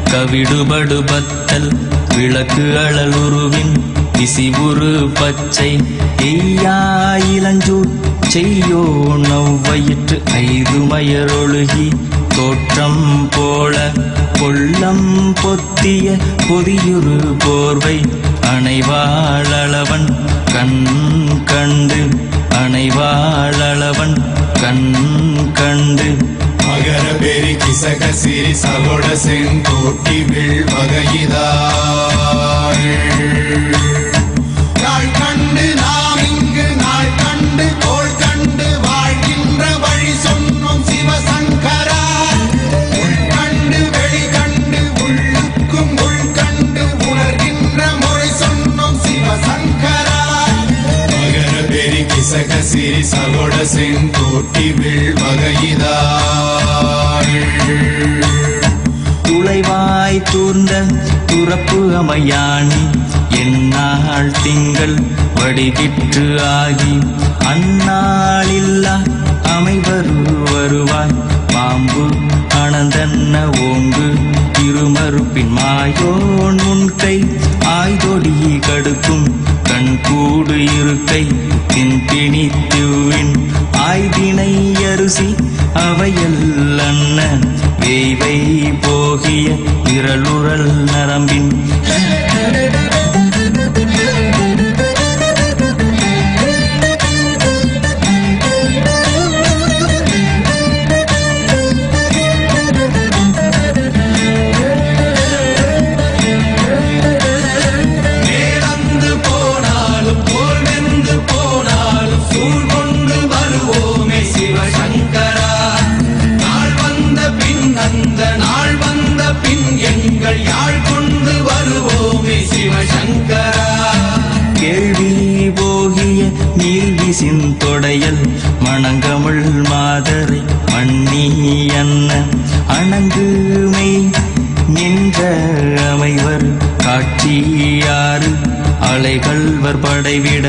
கவிடுபடு பத்தல் விளக்கு அழலுருவின் விசிவுரு பச்சை எய்யா இளஞ்சூர் செய்யோ நவ்வயிற்று ஐது மயரொழுகி தோற்றம் போல கொள்ளம் பொத்திய பொதியுரு போர்வை அணைவாழவன் கண் கண்டு அணைவாழவன் கண் கண்டு மகர பெரி கிசக சிறி சகோட செங்கோட்டி வில் வகையிதாள் நாள் கண்டு நாம் இங்கு நாள் கண்டு கோள் கண்டு வாழ்கின்ற வழி சொன்னோம் சிவசங்கரா உள் கண்டு வெளி கண்டு உள்ளுக்கும் உள் கண்டு உணர்கின்ற முறை சொன்னோம் சிவசங்கரா மகர பெரி கிசக சிறி சகோட செங்கோட்டி வில் வகையிதாள் துளைவாய் தூர்ந்த துறப்பு அமையாணி எந்நாள் திங்கள் வடிவிற்று ஆகி அந்நாளில்லா அமைவரு வருவாய் பாம்பு அனந்தன்ன ஓங்கு திருமறுப்பின் மாயோன் முன்கை ஆய்தொடி கடுக்கும் கண் கூடு இருக்கை தின்பிணித்துவின் ஆய்தினை அரிசி அவையல் அண்ண வேய்வை போகிய விரலுரல் நரம்பின் தொடையல் மணங்கமிழ் மாதரை மண்ணி அன்ன அணங்குமை நின்ற அமைவர் காட்சியாறு அலைகள்வர் படைவிட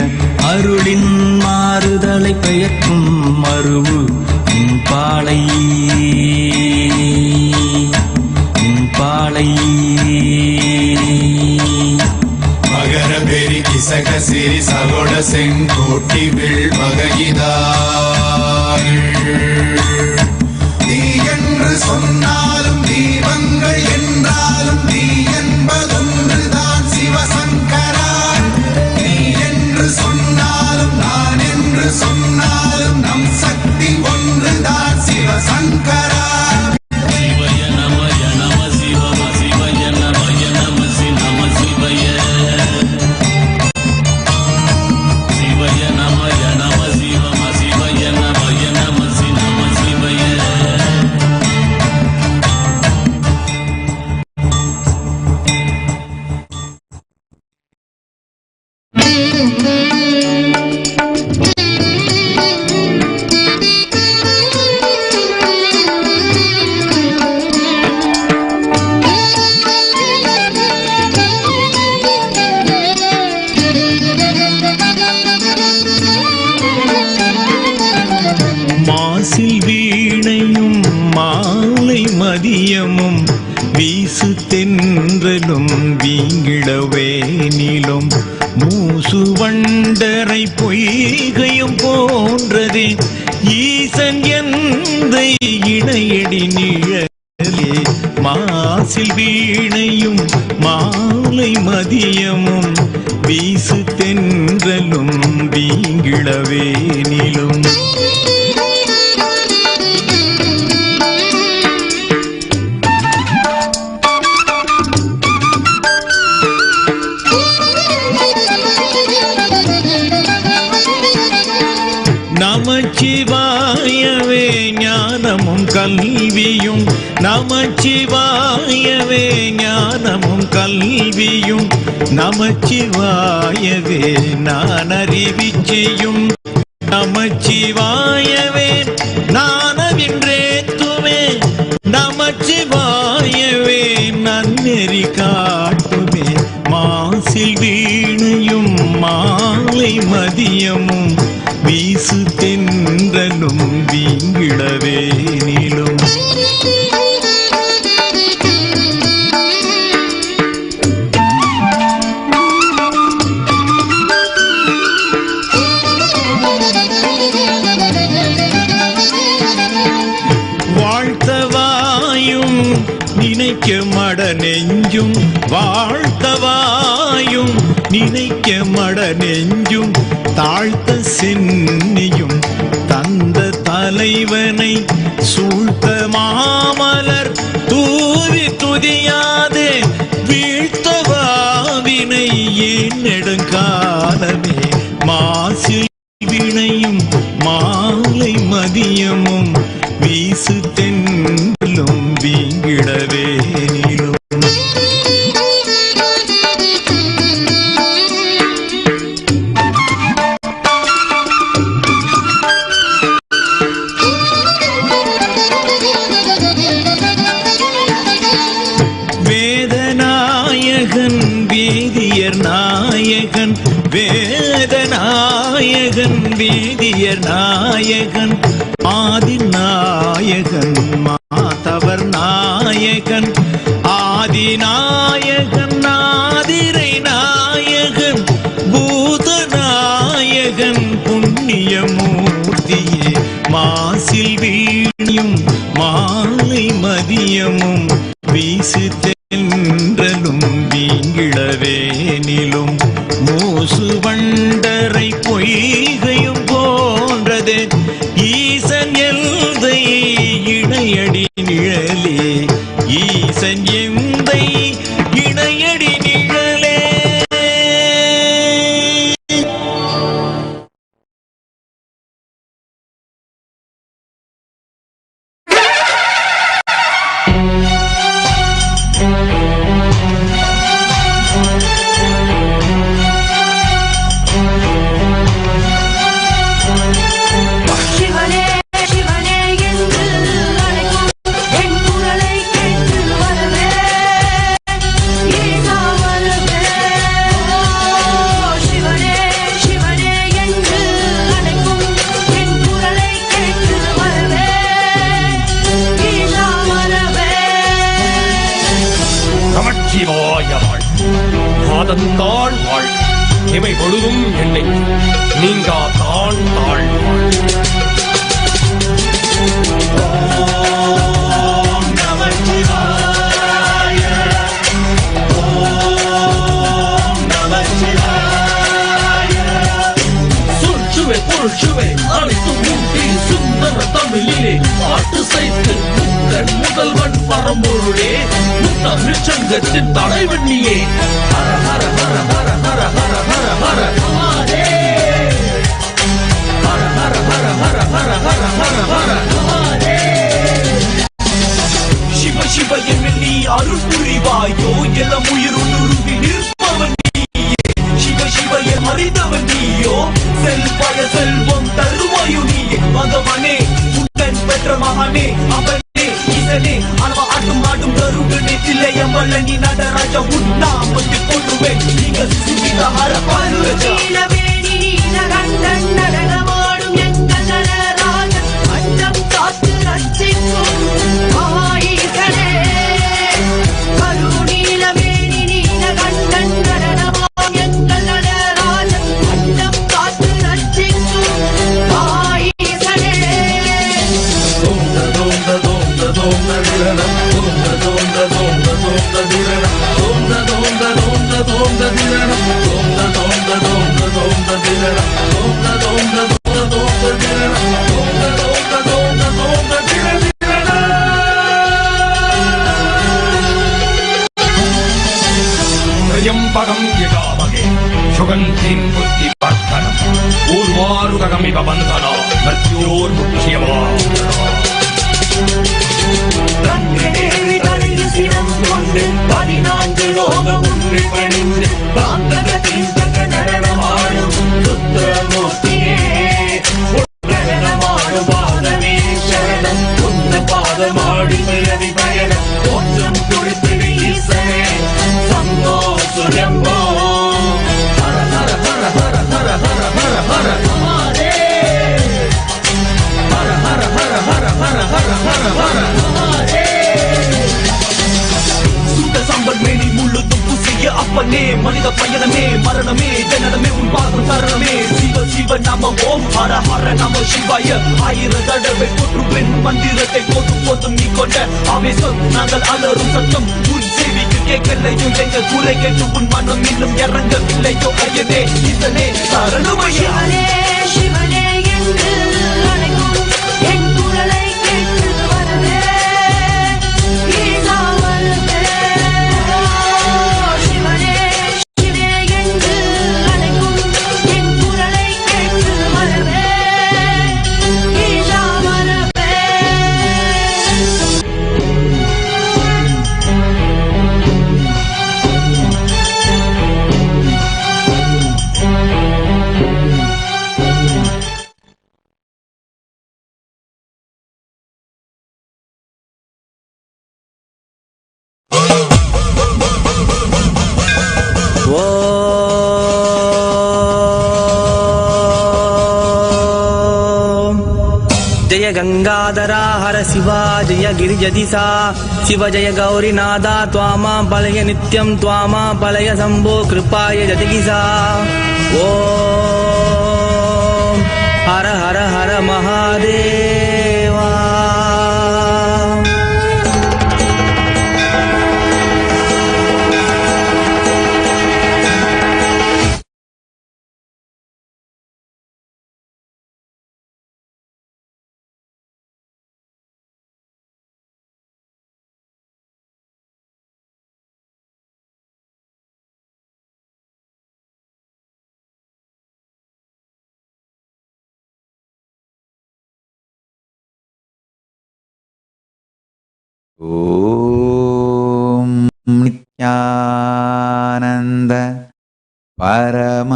அருளின் மாறுதலை பெயர்க்கும் மருவு பாலை மகர பெரி கிசக சிறி சகோட செங்கோட்டி வில் வகையிதாள் தீ என்று சொன்னாலும் தீபங்கள் என்றாலும் தீ என்பதொன்றுதான் சிவசங்கரா நீ என்று சொன்னாலும் நான் என்று சொன்னாலும் நம் சக்தி ஒன்றுதான் சிவசங்கரா மாசில் வீணையும் மாலை மதியமும் வீசு தென்றலும் வீங்கிடவேனிலும் மூசு வண்டரை பொய்கையும் போன்றதே ஈசன் எந்த இணையடி நிழலே மாசில் வீணையும் மாலை மதியமும் வீசு தென்றலும் வீங்கிடவேனிலும் நமச்சிவாயவே ஞானமும் கல்வியும் நமச்சிவாயவே ஞானமும் கல்வியும் நமச்சிவாயவே நான் அறிவிச்சையும் நமச்சிவாயவே நானவின்றேத்துமே நமச்சிவாயவே நன்னெறி காட்டுமே மாசில் வீணையும் மாலை மதியமும் வீசு தென்றலும் வீங்கிடவேனிலும் நினைக்க மட நெஞ்சும் வாழ்த்தவாயும் நினைக்க மட நெஞ்சும் தாழ்த்த சென்னியும் தந்த தலைவனை சூழ்த்த மாமலர் தூவி துதியாதே வீழ்த்தவாவினை ஏன் நெடுங்காலமே மாசில் வினையும் மாலை மதியமும் வீசு தென்றலும் வீங்கிடவே நிலும் வேதநாயகன் வேதியர் நாயகன் வேதநாயகன் வேதியர் நாயகன் ஆதிநாயகன் மாதவர் நாயகன் ஆதிநாயகன் ஆதிரை நாயகன் பூதநாயகன் புண்ணியமூர்த்தியே மாசில் வீணியும் மாலை மதியமும் வீசு தென்றலும் வீங்கிடவேனிலும் மூசு வண்டரை பொய்கையும் போன்றதே ஈசன் எந்தை இணையடி நிழலே ஈசன் எந்தை இணையடி நிழலே. சிவனே சிவனே என்று அழைக்கும் என் குரலை கேட்டு வரவே ஈசா வரவே. சிவனே சிவனே என்று அழைக்கும் என் குரலை கேட்டு வரவே ஈசா வரவே. நமச்சிவாய வாழ் மாதந்தாள் வாழ் இவை பொழுதும் என்னை நீங்கா தான் தாழ் சுற்றுவே பொருட்சுவை அனைத்தும் ஊட்டி சுந்தர தமிழிலே பாட்டு செய்து முக்கன் முதல்வன் பரம்பொருளே முத்தமிழ் சங்கத்தின் தலைவண்ணியே ஹர ஹர ஹர ஹர ஹர ஹர ஹர ஹர ஹரே ஹர ஹர ஹர ஹர ஹர ஹர ஹர ஹர ஹரே சிவ சிவ என நீ அருள் புரிவாயோ எல்லாம் உயிருருவி நிற்பவன் நீயே சிவ சிவ என் அறிந்தவன் நீயோ செல்வாய செல்வம் தருவாயோ நீயே மகவனே உடன் பெற்ற மகனே அவனே ஈசனே அளவ ஆட்டும் ஆடும் கருகனே தில்லையம்பல நீ நடராஜா உண்ணாமத்து கொள்ளுவேன் நீங்க சுவிதா ஹர பாருராஜா. நீலவேணி நீலகண்டன் நடனமாடும் எங்கள் நடராஜன் அண்டம் காத்து ரட்சிக்கும் ஈசனே. கருநீலவேணி நீலகண்டன் நடனமாடும் எங்கள் நடராஜன் அண்டம் காத்து ரட்சிக்கும் ஈசனே. त्र्यम्बकम् यजामहे सुगन्धिम् बुद्धिवर्धनम् पूर्वारुकमिव बन्धना मृत्योर्मुख्यवान् கண்ணினேவி தனில் சினம் கொண்டு 14 லோகம் உன்னை பணிந்து காந்தகத்தின் தக்க நடனமாடும் ருத்ரமூர்த்தியே. நடனமாடும் பாதமே சரணம் உந்த பாதமாடி பிறவி பயணம் போற்றும் துடித்திடு ஈசனே சந்தோஷம் ஹர ஹர ஹர ஹர ஐயப்பனே மனித பயணமே மரணமே ஜனனமே உன் பாதம் சரணமே சிவ சிவ நம ஓம் ஹர ஹர நம சிவாய ஆயிரம் தடவை போற்றுவேன் மந்திரத்தை போதும் போதும் நீ கொண்ட ஆவேசம் நாங்கள் அலரும் சத்தம் உன் செவிக்கு கேட்கலையோ எங்கள் கூரை கேட்டு உன் மனம் இன்னும் இறங்கவில்லையோ ஐயனே இதனே சரணமையா சிவனே என்று அழைக்கும் என் குரலை கேட்டு வரவே ஈசா வரவே சிவனே சிவனே என்று அழைக்கும் என் குரலை கேட்டு வரவே ஈசா வரவே जय गंगाधरा हर शिवा जय गिरिजदिसा शिव जय गौरीनादा त्वामा पलय नित्यं त्वामा पलय शम्भो कृपाय जतिगिसा ॐ हर हर हर महादेवा ॐ नित्यानन्द परमशिवोऽहम्.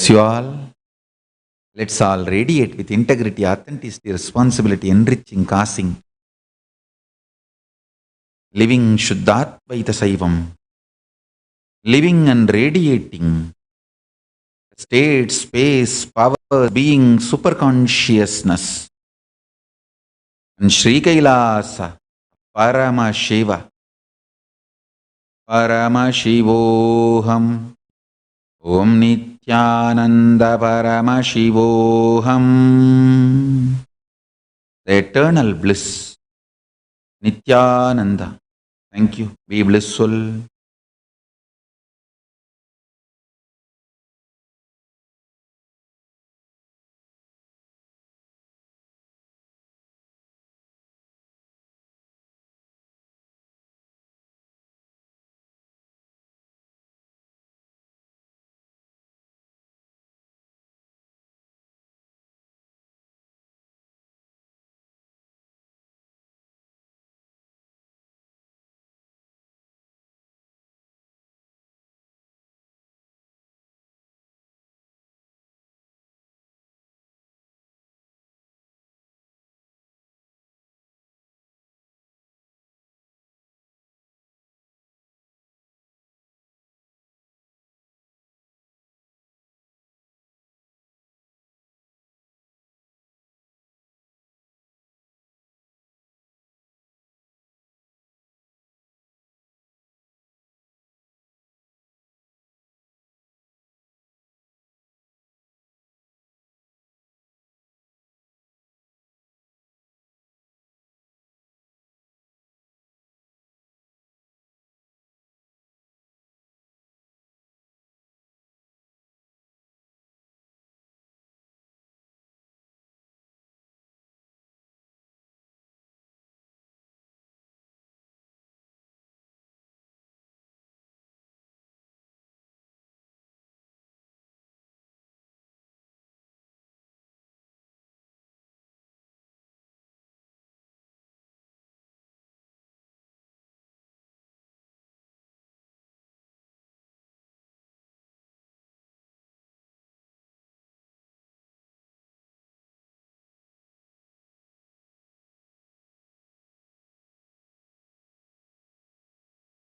You all, let's all radiate with integrity, authenticity, responsibility, enriching, causing, living Shuddhatvaita Saivam, living and radiating state, space, power, being, superconsciousness, and Sri Kailasa, Parama Shiva, Parama Shivoham, Om Nityananda Parama Shivoham, the eternal bliss, Nityananda. Thank you. Be blissful.